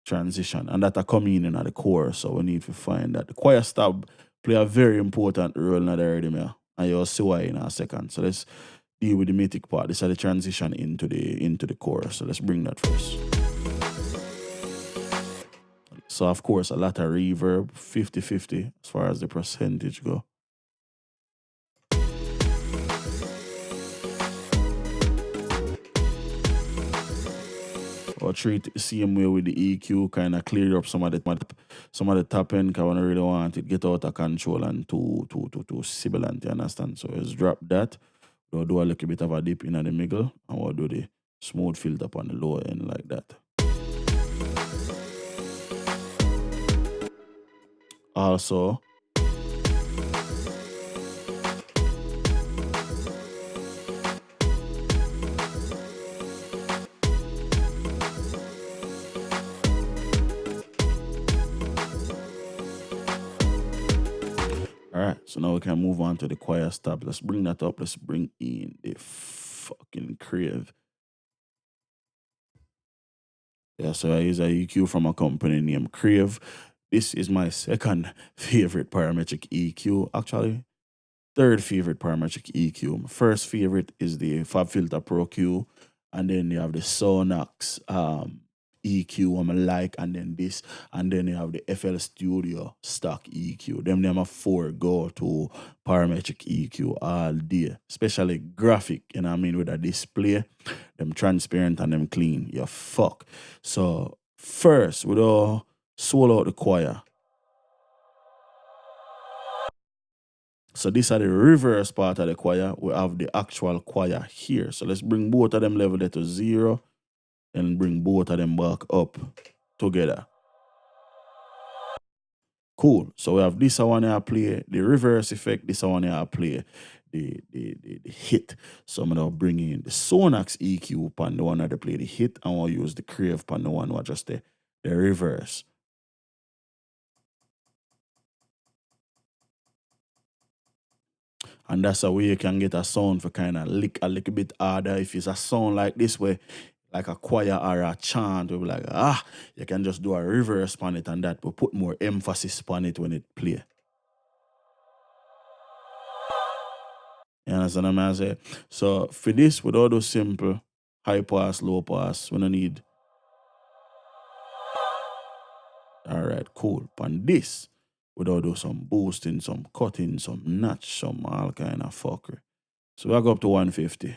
transition, and that are coming in at the core, so we need to find that. The choir stab play a very important role in the rhythm here, and you'll see why in a second. So let's deal with the mythic part. This is the transition into the core, so let's bring that first. So of course a lot of reverb, 50-50 as far as the percentage go. Or treat it the same way with the EQ, kind of clear up some of the top end, because I don't really want it get out of control and too sibilant, you understand? So let's drop that. We'll do a little bit of a dip in the middle, and we'll do the smooth filter up on the lower end like that. also. Alright, so now we can move on to the choir stop. Let's bring that up. Let's bring in the fucking crave. Yeah, so I use a EQ from a company named Crave. This is my second favorite parametric EQ. Actually, third favorite parametric EQ. My first favorite is the FabFilter Pro Q, and then you have the Sonax EQ I'm like, and then this, and then you have the FL Studio stock EQ. Them are 4 go-to parametric EQ all day, especially graphic, you know what I mean, with a display, them transparent and them clean. You fuck. So first, we all swallow out the choir. So these are the reverse part of the choir. We have the actual choir here. So let's bring both of them level there to 0 and bring both of them back up together. Cool. So we have this one here play, the reverse effect, this one here play the hit. So I'm gonna bring in the Sonax EQ upon the one that play the hit, and we'll use the Crave upon the one who just the reverse. And that's a way you can get a sound for kind of lick a little bit harder. If it's a sound like this way, like a choir or a chant, we'll be like, you can just do a reverse on it, and that will put more emphasis on it when it play. You understand what I'm saying? So for this, with all those simple high pass, low pass, we don't need. Alright, cool. On this, we'll do some boosting, some cutting, some notch, some all kind of fuckery. So we'll go up to 150.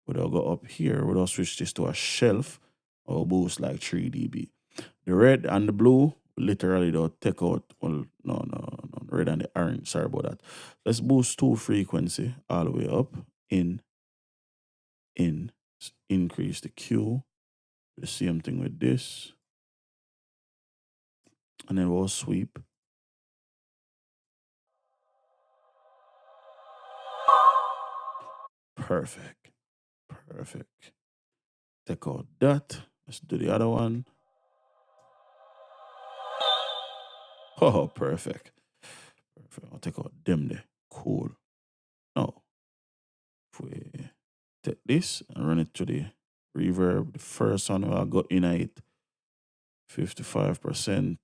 We'll go up here, we'll switch this to a shelf or boost like 3 dB. The red and the blue, literally they'll take out, well, no, red and the orange, sorry about that. Let's boost 2 frequency all the way up, in, increase the Q. The same thing with this. And then we'll sweep. Perfect. Take out that. Let's do the other one. Oh, perfect. I'll take out them there. Cool. Now, if we take this and run it to the reverb, the first one I got in it, 55%.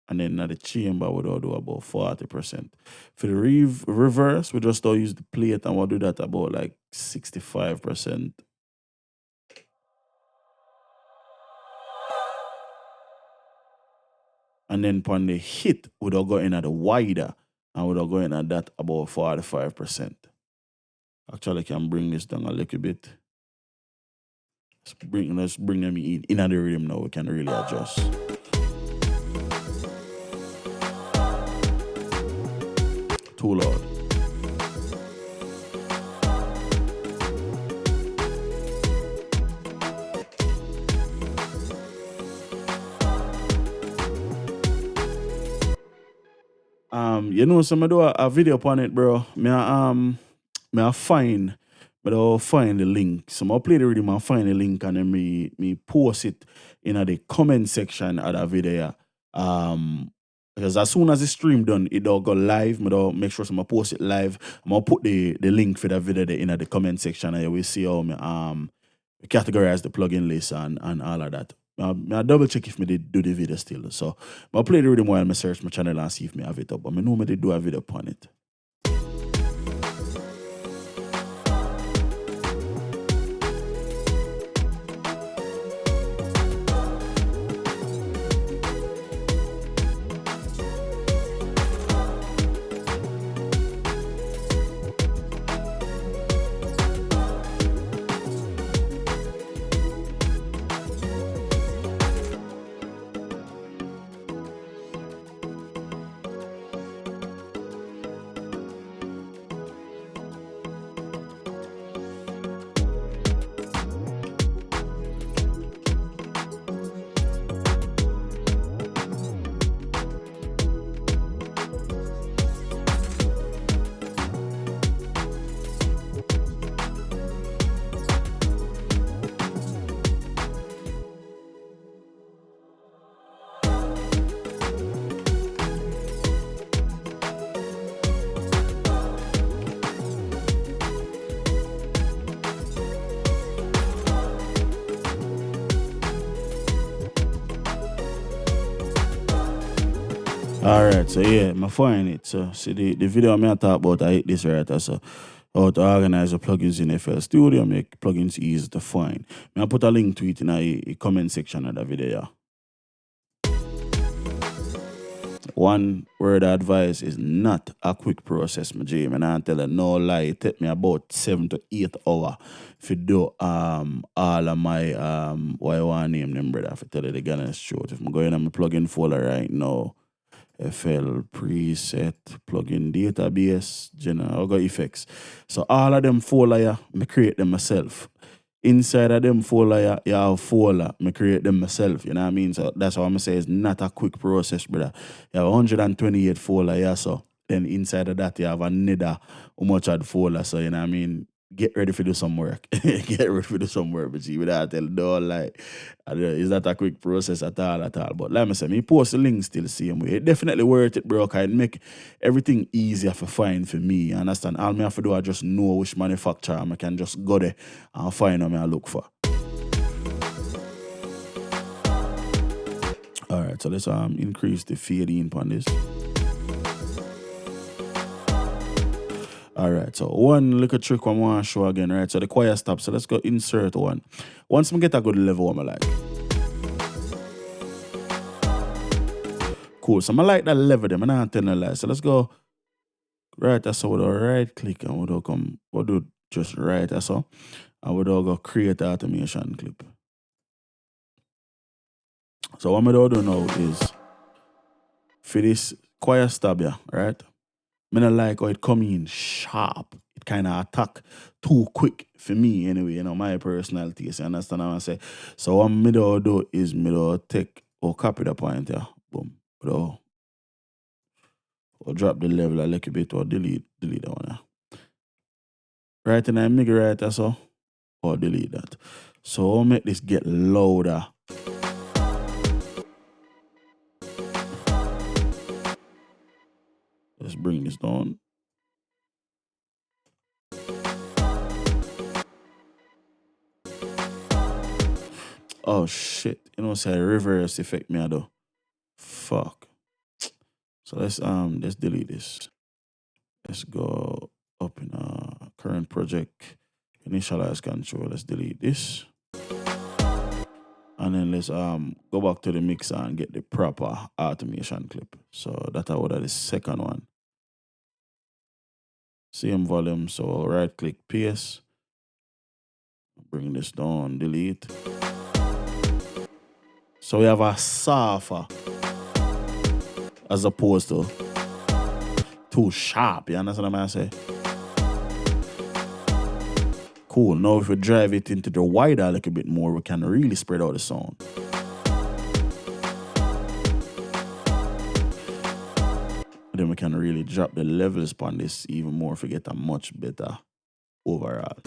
And then at the chamber, we'll do about 40%. For the reverse, we just use the plate, and we'll do that about like 65%. And then upon the hit, we'll go in at the wider, and we'll go in at that about 45%. Actually, I can bring this down a little bit. Let's bring them in the rhythm now. We can really adjust. Too loud. You know, so I do a video upon it, bro. I find the link. So I play the rhythm and find the link, and then me post it in the comment section of the video. Because as soon as the stream done, it'll go live. I'll make sure I post it live. I'm gonna put the link for the video in the comment section, and you will see how I categorize the plugin list and all of that. I double check if I did do the video still. So I'll play the rhythm while I search my channel and see if I have it up. But I know I did do a video upon it. Alright, so yeah, I find it. So see the video I talk about, I hit this right. So how to organize the plugins in FL Studio, make plugins easy to find. I put a link to it in the comment section of the video. One word of advice is not a quick process, my G. And I tell you no lie, it take me about 7 to 8 hours to do all of my what I want to name them, brother. If I tell you the honest truth. If I'm going on my plugin folder right now, FL preset, plugin database, general, I got effects. So all of them folder, I create them myself. Inside of them folder, you have folder, I create them myself, you know what I mean? So that's how I'm say it's not a quick process, brother. You have 128 folder, yeah, so then inside of that you have another how much of folder, so you know what I mean? Get ready to do some work. Get ready to do some work, but see, without tell no like it's not a quick process at all. But like I said, me post the link still the same way. It definitely worth it, bro. Cause it make everything easier to find for me. You understand? All me have to do I just know which manufacturer I can just go there and find what I look for. Alright, so let's increase the fading on this. Alright, so one little trick I want to show again, right? So the choir stop. So let's go insert one. Once we get a good level, I'm like. Cool. So I like that level them. I'm not telling a lie. So let's go. Right, that's how we'll right click and we'll do just right, that's all. And we'll go create automation clip. So what I'm going to do now is for this choir stop, yeah, right? I don't like how it come in sharp. It kind of attack too quick for me anyway, you know, my personality. You understand what I say? So what I'm going to do is take or copy the point here. Boom. Or drop the level a little bit or delete that one. Yeah. Right in the middle right that's all. Or delete that. So I'll make this get louder. Let's bring this down. Oh shit. You know say reverse effect me I do. Fuck. So let's delete this. Let's go up in current project. Initialize control. Let's delete this. And then let's go back to the mixer and get the proper automation clip. So that's order the second one. Same volume, so right click paste. Bring this down, delete. So we have a softer as opposed to too sharp, you understand what I'm saying? Cool, now if we drive it into the wider a little bit more, we can really spread out the sound. Then we can really drop the levels on this even more if we get a much better overall.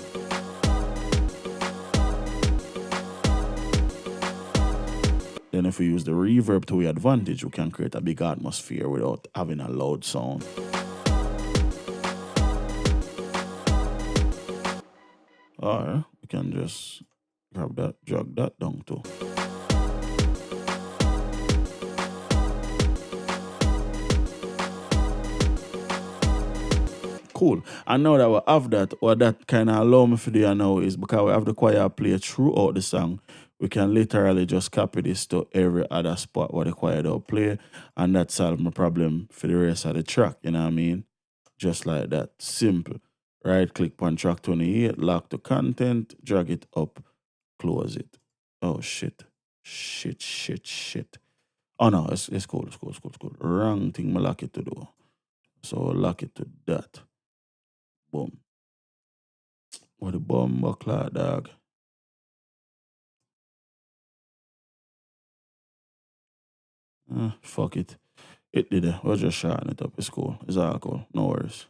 Then if we use the reverb to our advantage, we can create a big atmosphere without having a loud sound. Or we can just grab that, drag that down too. Cool. And now that we have that, what that kind of allow me to do now is because we have the choir play throughout the song, we can literally just copy this to every other spot where the choir don't play, and that solves my problem for the rest of the track, you know what I mean? Just like that. Simple. Right click on track 28, lock the content, drag it up, close it. Oh shit. Shit. Oh no, it's cool. Wrong thing I lock it to do. So lock it to that. Boom. What a bomb buckler, dog. Fuck it. It did it. We'll just shorten it up. It's cool. It's all cool. No worries.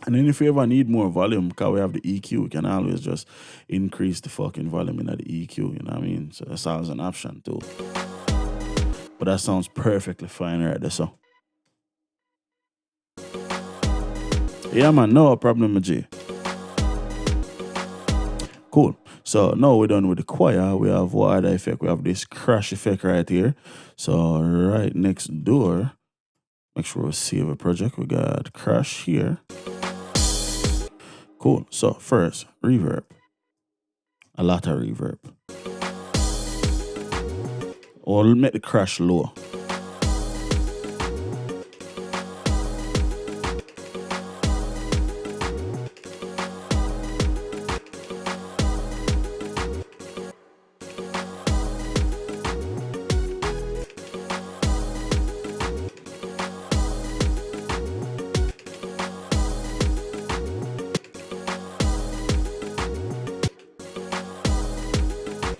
And then if you ever need more volume, because we have the EQ, you can always just increase the fucking volume in the EQ, you know what I mean? So that sounds an option too. But that sounds perfectly fine right there, so. Yeah, man, no problem, G. Cool. So now we're done with the choir. We have what other effect? We have this crash effect right here. So right next door, make sure we save a project. We got crash here. Cool. So first, reverb. A lot of reverb. Or make the crash low.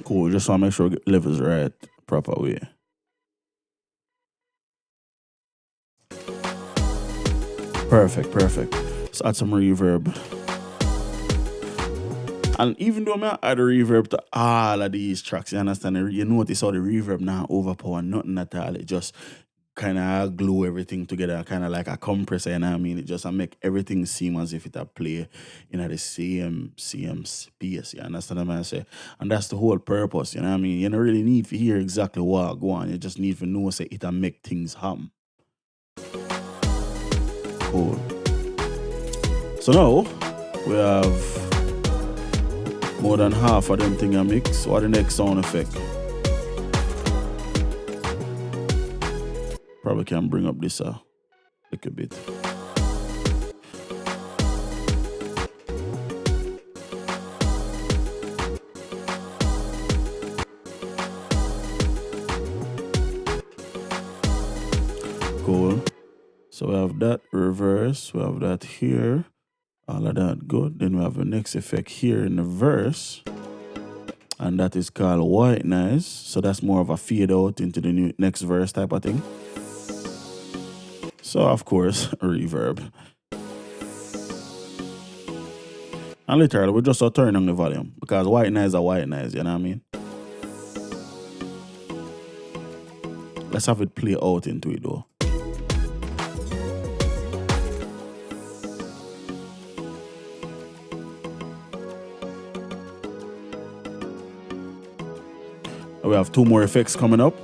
Cool, just want to make sure we get levels right, proper way. Perfect, perfect. Let's add some reverb. And even though I add a reverb to all of these tracks, you understand, you notice how the reverb now overpower nothing at all. It just kind of glue everything together, kind of like a compressor, you know what I mean? It just make everything seem as if it a play in the same space, you understand what I say? And that's the whole purpose, you know what I mean? You don't really need to hear exactly what go on, you just need to know say it and make things happen. Cool. So now, we have more than half of them thing I mix. What the next sound effect? Probably can bring up this a little bit. Cool. So we have that reverse, we have that here. All of that good. Then we have the next effect here in the verse. And that is called white noise. So that's more of a fade out into the next verse type of thing. So of course, reverb. And literally, we just turn on the volume. Because white noise is white noise, you know what I mean? Let's have it play out into it though. We have two more effects coming up.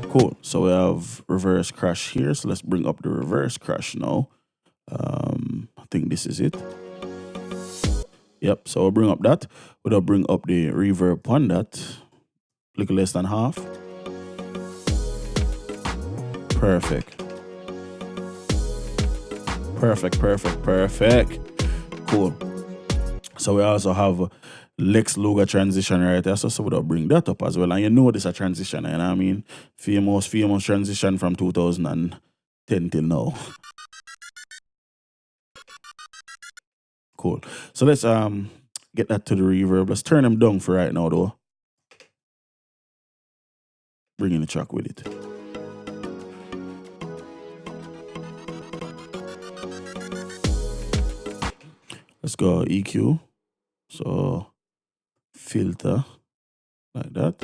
Cool. So we have reverse crash here. So let's bring up the reverse crash now. I think this is it. Yep. So we'll bring up that. We'll bring up the reverb on that. A little less than half. Perfect. Perfect, perfect, perfect. Cool. So we also have Lex Luger transition right there, so we'll bring that up as well. And you know this a transition, you know what I mean? Famous transition from 2010 till now. Cool. So let's get that to the reverb. Let's turn them down for right now though. Bring in the track with it. Let's go EQ. So filter like that,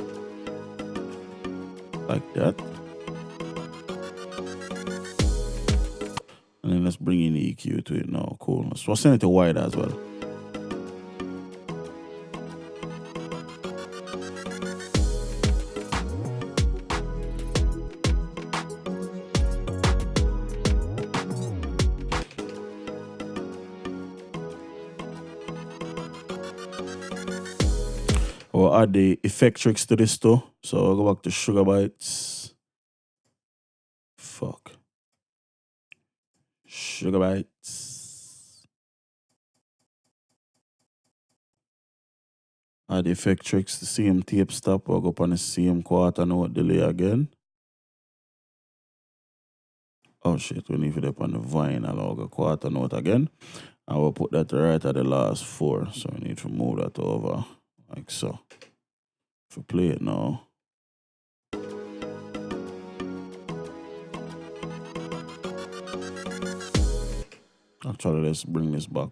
and then let's bring in the EQ to it now. Cool. So we'll send it to wide as well. We'll add the effect tricks to this too. So I'll go back to Sugar Bites. Fuck. Sugar Bites. Add the effect tricks, the same tape stop. We'll go up on the same quarter note delay again. Oh shit, we need to put on the vinyl. I'll go quarter note again. And we'll put that right at the last 4. So we need to move that over like so. If we play it now. Actually, let's bring this back.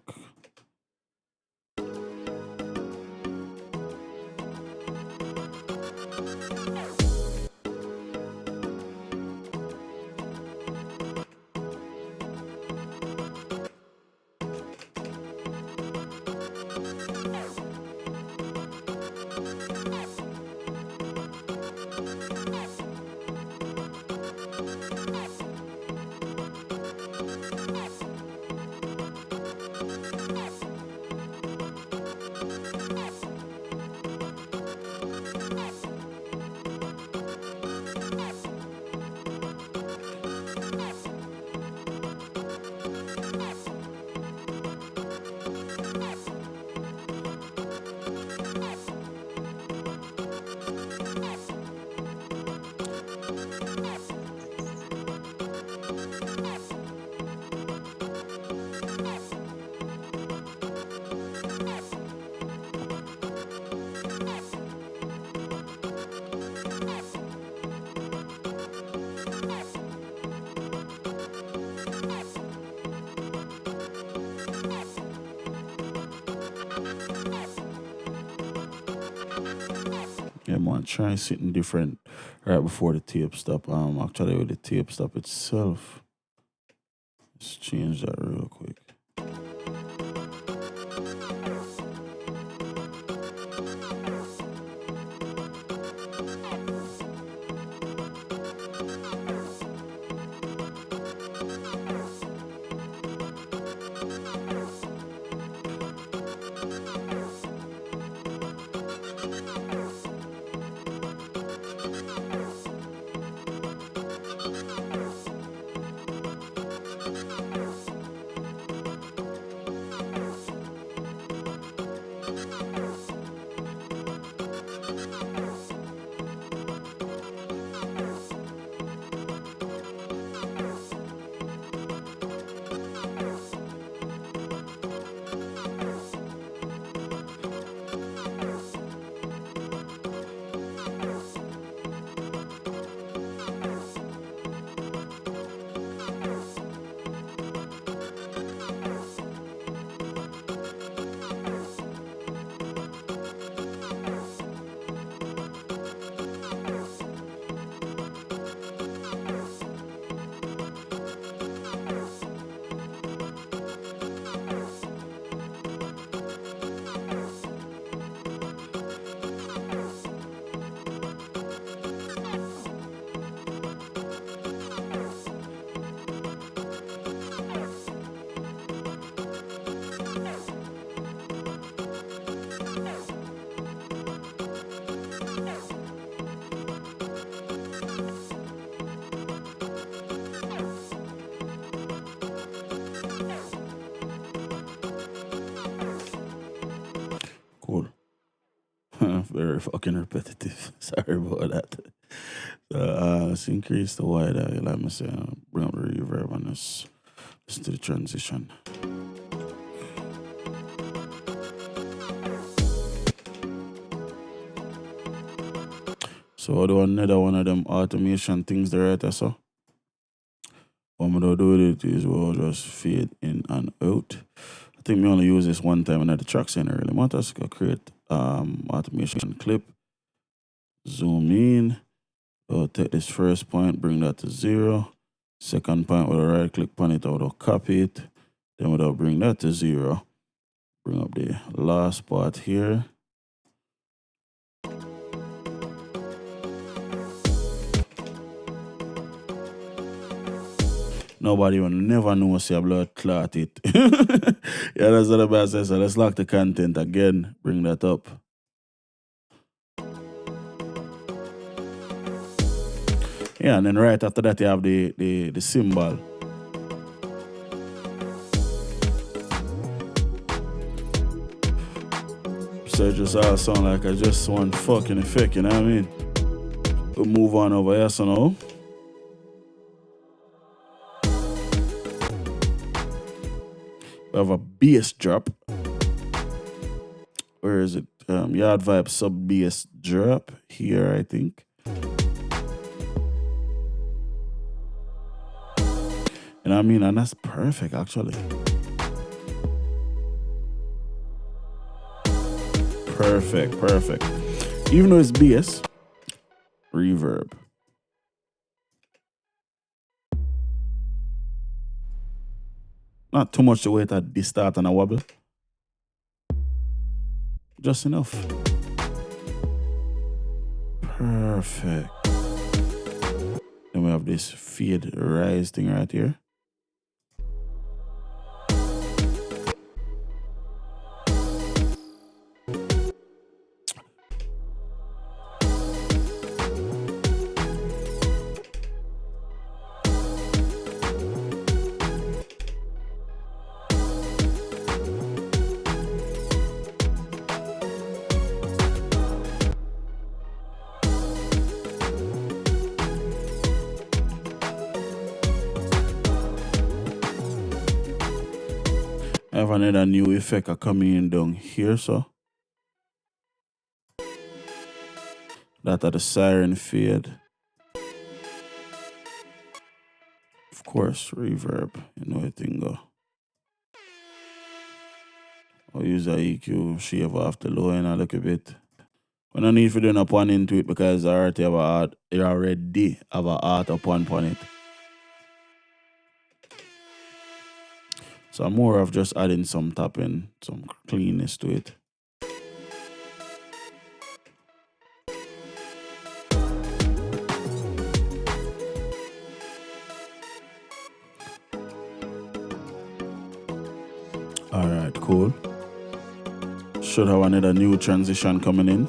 Yeah, man, try something different right before the tape stop. Actually, with the tape stop itself, let's change that real quick. Cool. Very fucking repetitive. Sorry about that. So, let's increase the wide. Let me say, bring up the reverb on this. Let's do the transition. So I'll do another one of them automation things there, right? So what I'm gonna do with it is we'll just fade in and out. I think we only use this one time and at the track center really matters. Go create automation clip, zoom in, we'll take this first point, bring that to 0. Second point, we'll right click on it, we'll copy it, then we'll bring that to 0. Bring up the last part here. Nobody will never know see a blood clot it. Yeah, that's what the best says. So let's lock the content again. Bring that up. Yeah, and then right after that you have the cymbal. So it just all sound like I just one fucking effect, you know what I mean? We'll move on over here so now. We have a bass drop. Where is it? Yard Vibe sub bass drop here, I think. You know what I mean? And that's perfect, actually. Perfect. Even though it's bass, reverb. Not too much to wait at the start and a wobble. Just enough. Perfect. Then we have this fade rise thing right here. I have another new effect coming in down here, so. That are the siren fade. Of course, reverb, you know it thing go. I'll use the EQ, shave off the low end a little bit. We don't need to do no pun into it because I already have a auto pun on it. So I'm more of just adding some tapping, some cleanness to it. Alright, cool. Should have another new transition coming in.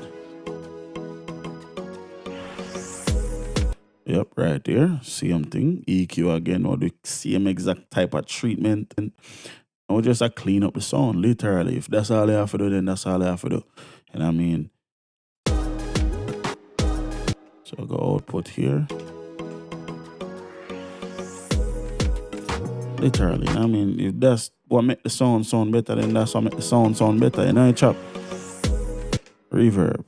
Yep, right there. Same thing. EQ again, or the same exact type of treatment. And we'll just clean up the sound, literally. If that's all I have to do, then that's all I have to do. And I mean, so I'll go output here. Literally, I mean, if that's what make the sound sound better, then that's what make the sound sound better. You know, chop. Reverb.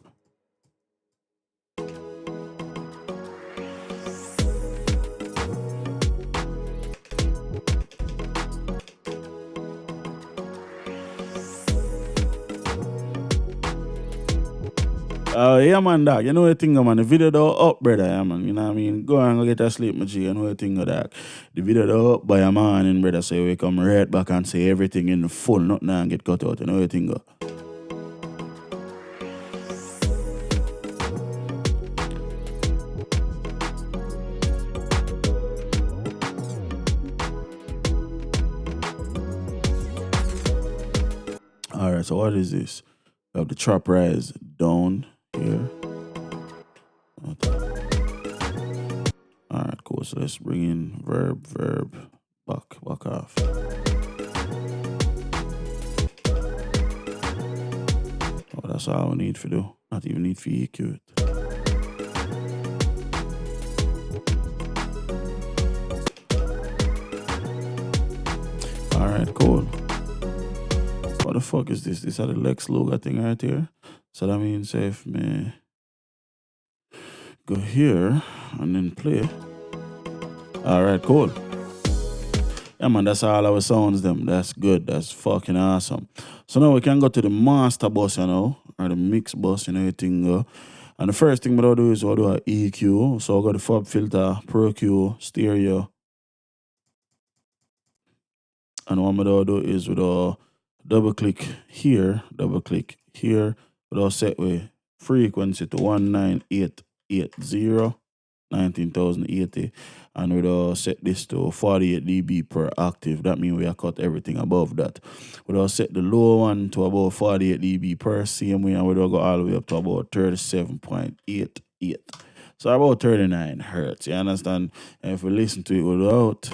Yeah, man, dog. You know the thing, man. The video though up, brother, yeah, man. You know what I mean? Go and go get a sleep, my G. You know the thing, dog. The video though up by a morning, brother. So we come right back and say everything in full, nothing and get cut out. You know the thing, go. Alright, so what is this? We have the trap rise down here. Alright, cool. So let's bring in verb, back off. Oh, that's all we need to do. Not even need to EQ it. Alright, cool. What the fuck is this? This is the Lex logo thing right here. So that means if me go here and then play. Alright, cool. Yeah, man, that's all our sounds them. That's good. That's fucking awesome. So now we can go to the master bus, you know, or the mix bus, you know, everything go. And the first thing we'll do is we'll do an EQ. So I'll go to Fab Filter, Pro Q, Stereo. And what we'll do is we'll double click here, we'll set with frequency to 19880, 19,080, and we'll set this to 48 dB per octave. That means we have cut everything above that. We'll set the low one to about 48 dB per same way, and we'll go all the way up to about 37.88. So about 39 hertz, you understand? And if we listen to it without,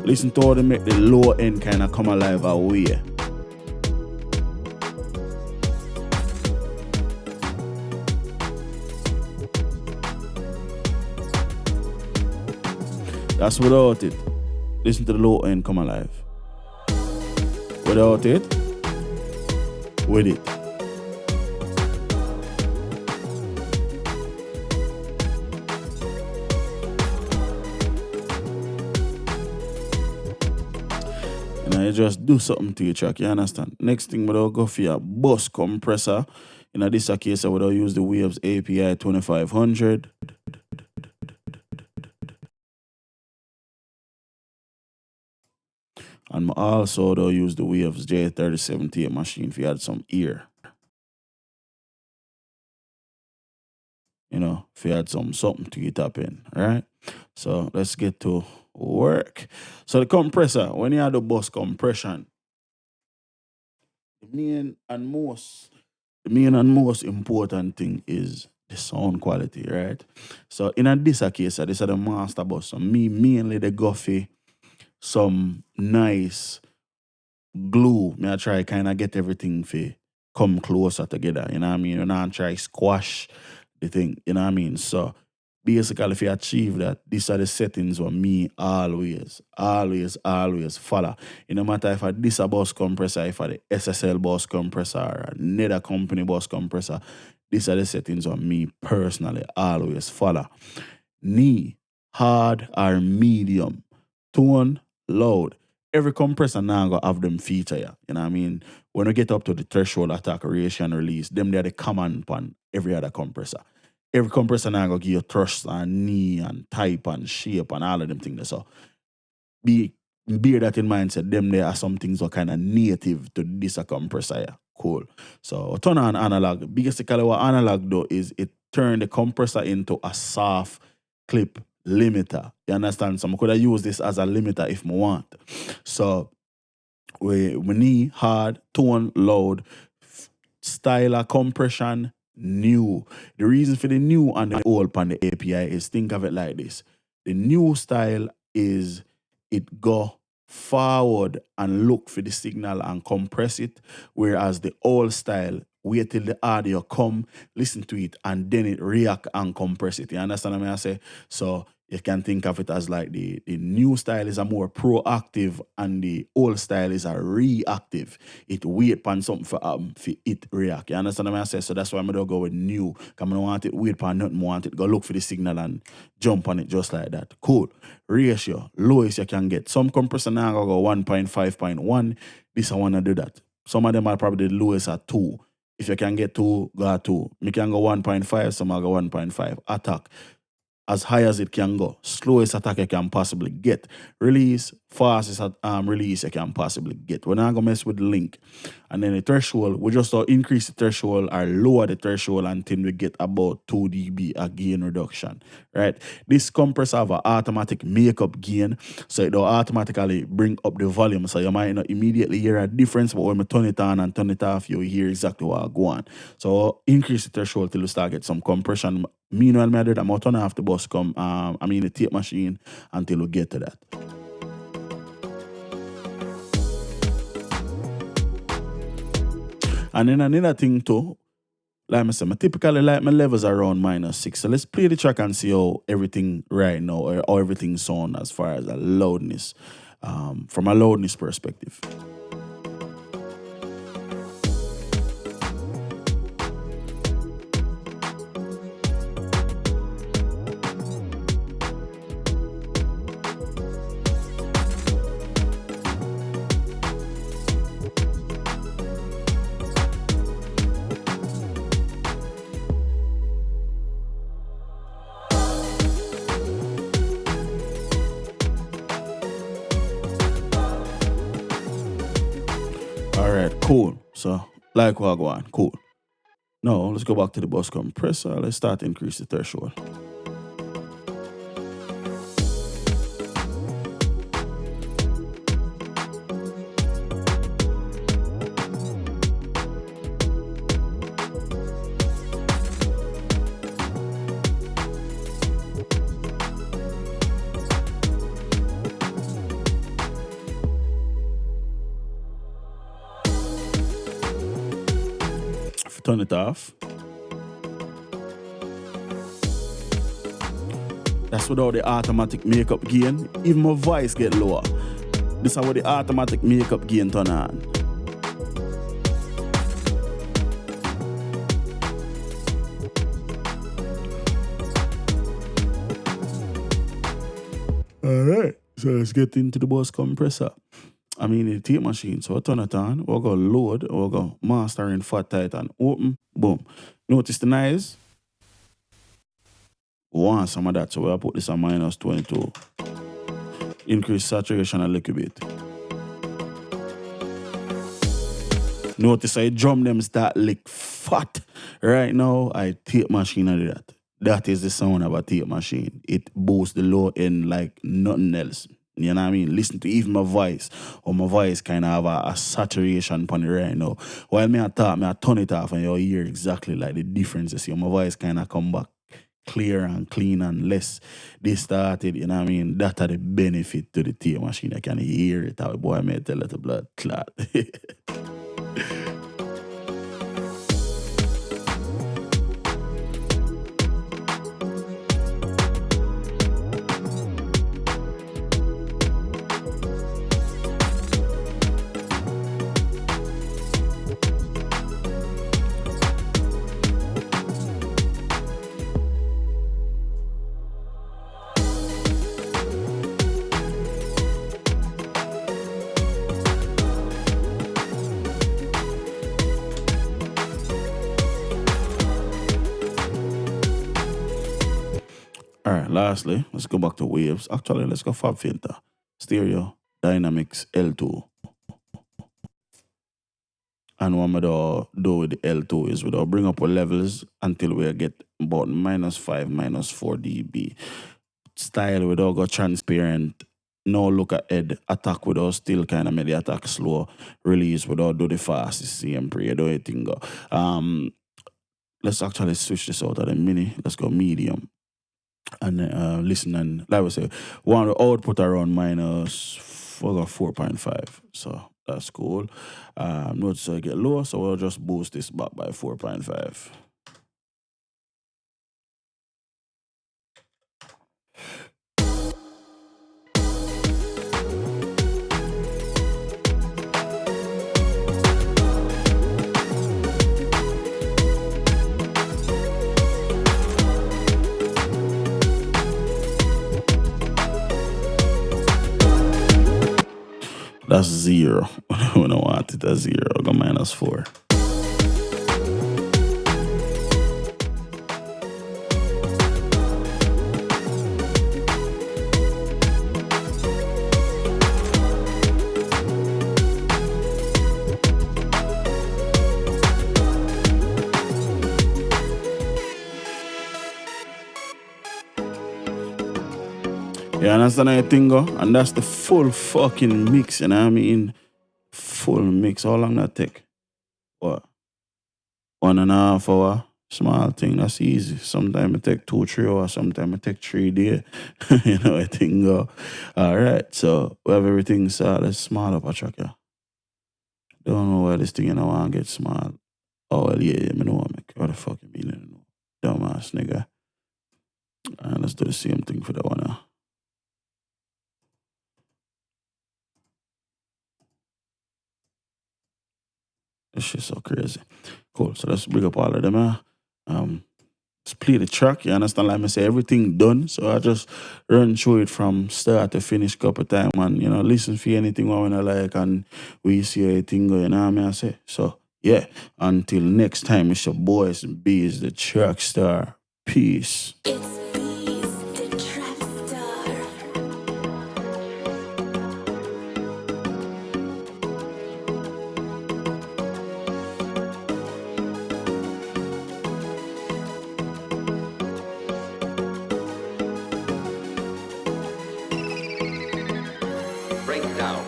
listen to how they make the low end kind of come alive away. That's without it. Listen to the low end come alive. Without it, with it. You just do something to your track, you understand? Next thing, we'll go for your bus compressor. In this case, I would use the Waves API 2500. And also they'll use the Waves J3078 machine if you had some ear. You know, if you had something to get up in, right? So let's get to work. So the compressor, when you have the bus compression, the main and most important thing is the sound quality, right? So in this case, this is the master bus. So me mainly the Guffy, some nice glue. Me I try kind of get everything for come closer together. You know what I mean? And I try squash the thing. You know what I mean? So basically, if you achieve that, these are the settings where me always follow. It no matter if I this a bus compressor, if I the SSL bus compressor, or another company bus compressor, these are the settings where me personally always follow. Me hard or medium, tone, loud. Every compressor now go have them feature, yeah. You know what I mean? When we get up to the threshold, attack, ratio, and release, them they are the common upon every other compressor. Every compressor now go give you thrust and knee and type and shape and all of them things. So bear that in mind, said them there are some things that kind of native to this compressor, yeah. Cool. So turn on analog. Basically what analog do is it turn the compressor into a soft clip limiter. You understand? So I could have used this as a limiter if I want. So we need hard, tone, loud, style of compression, new. The reason for the new and the old on the API is, think of it like this. The new style is it go forward and look for the signal and compress it, whereas the old style wait till the audio come, listen to it, and then it react and compress it. You understand what I say? So you can think of it as like the new style is a more proactive and the old style is a reactive. It wait upon something for it react. You understand what I say? So that's why I'm going to go with new. Because I don't want it wait upon nothing, want it go look for the signal and jump on it just like that. Cool. Ratio, lowest you can get. Some compressor now go 1.5.1. This I want to do that. Some of them are probably the lowest at 2. If you can get 2, go at 2. Me can go 1.5, some will go 1.5. Attack as high as it can go. Slowest attack you can possibly get. Release, fastest release you can possibly get. We're not going to mess with the link. And then the threshold, we just increase the threshold or lower the threshold until we get about 2 dB a gain reduction. Right? This compressor have an automatic makeup gain, so it will automatically bring up the volume. So you might not immediately hear a difference, but when we turn it on and turn it off, you hear exactly what go on. So increase the threshold till you start get some compression. Meanwhile, I do that. I'm going to turn off the bus the tape machine until we get to that. And then another thing too, like I said, typically like my levels are around -6. So let's play the track and see how everything right now, or how everything sound as far as a loudness, from a loudness perspective. Cool. So, like what go on. Cool. Now, let's go back to the bus compressor. Let's start to increase the threshold. Turn it off. That's without the automatic makeup gain. Even my voice get lower. This is how the automatic makeup gain turn on. Alright, so let's get into the bus compressor. The tape machine. So I turn it on, we'll go load, we'll go master in fat, tight, and open. Boom. Notice the noise? We want some of that, so we'll put this on -22. Increase saturation a little bit. Notice I drum them start lick fat. Right now, I tape machine and do that. That is the sound of a tape machine. It boosts the low end like nothing else. You know what I mean? Listen to even my voice. Or my voice kind of have a saturation upon it right now. While I talk, I turn it off and you hear exactly like the differences. My voice kind of come back clear and clean and less distorted. You know what I mean? That are the benefit to the tape machine. I can hear it. Boy, I may tell it a blood clot. lastly, let's go back to waves. Actually, let's go Fab Filter. Stereo, Dynamics, L2. And what I'm do with the L2 is we'll bring up our levels until we get about -5, -4 dB. Style without go transparent. No look ahead. Attack without still kind of make the attack slow. Release without do the fast. Siempre do it thing go. Let's actually switch this out of the mini. Let's go medium. And listen and like we say, want to output around -4.5. So that's cool. Notice I get low, so we'll just boost this back by 4.5. That's 0. When I want it at 0, I go -4. You understand how you think go? And that's the full fucking mix, you know what I mean? Full mix. How long that take? What? 1.5 hour? Small thing, that's easy. Sometimes it take 2-3 hours, sometimes it take 3 days. You know how you think go? Alright, so we have everything so let's small up a track, yeah. Don't know why this thing you know want to get small. Oh well yeah, I know what the fuck you mean, dumbass nigga. And let's do the same thing for that one now. This shit's so crazy. Cool. So let's bring up all of them. Let's play the track. You understand? Like I say, everything done. So I just run through it from start to finish couple time and, you know, listen for anything I wanna like and we see anything going on, I say. So yeah, until next time, it's your boys and Beez, the TrackStar. Peace. Itz-Beez-Da TrackStar. Breakdown.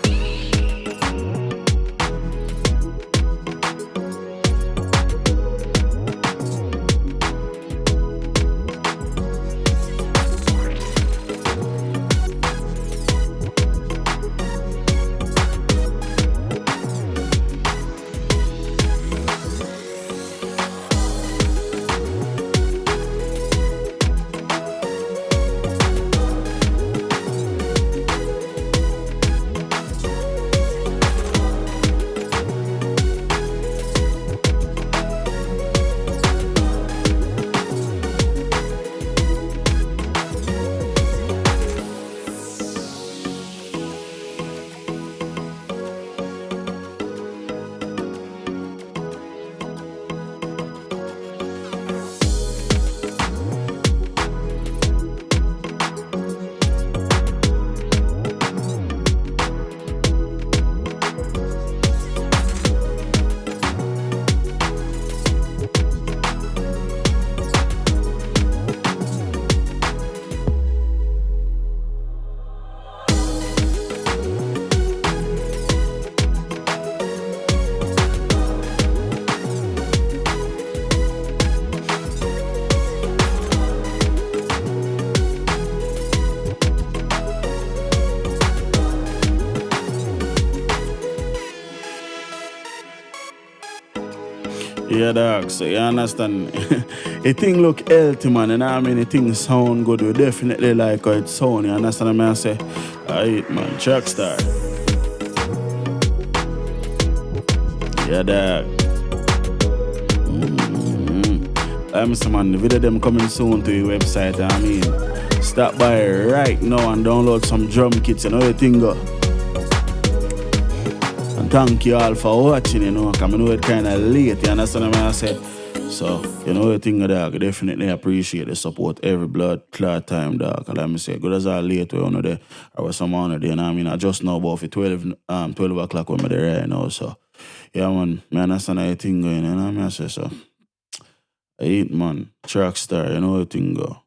Yeah, dog. So you understand? The thing look healthy, man. And I mean, the thing sound good. We definitely like how it sound. You understand what I say? Alright, man. TrackStar. Yeah, dog. I'm saying, man, the video them coming soon to your website. I mean, stop by right now and download some drum kits. You know the thing go. And thank you all for watching, you know, because I know it's kind of late, you understand what I said? So, you know the thing, dog, I definitely appreciate the support every blood clot time, dog. Cause like me say, good as I late where you there, or was some on there, you know what I mean? I just know about for 12 o'clock when I'm there right now, so. Yeah, man, I understand how the thing going, you know what I mean? I say so. I eat, man. TrackStar, you know how the thing go.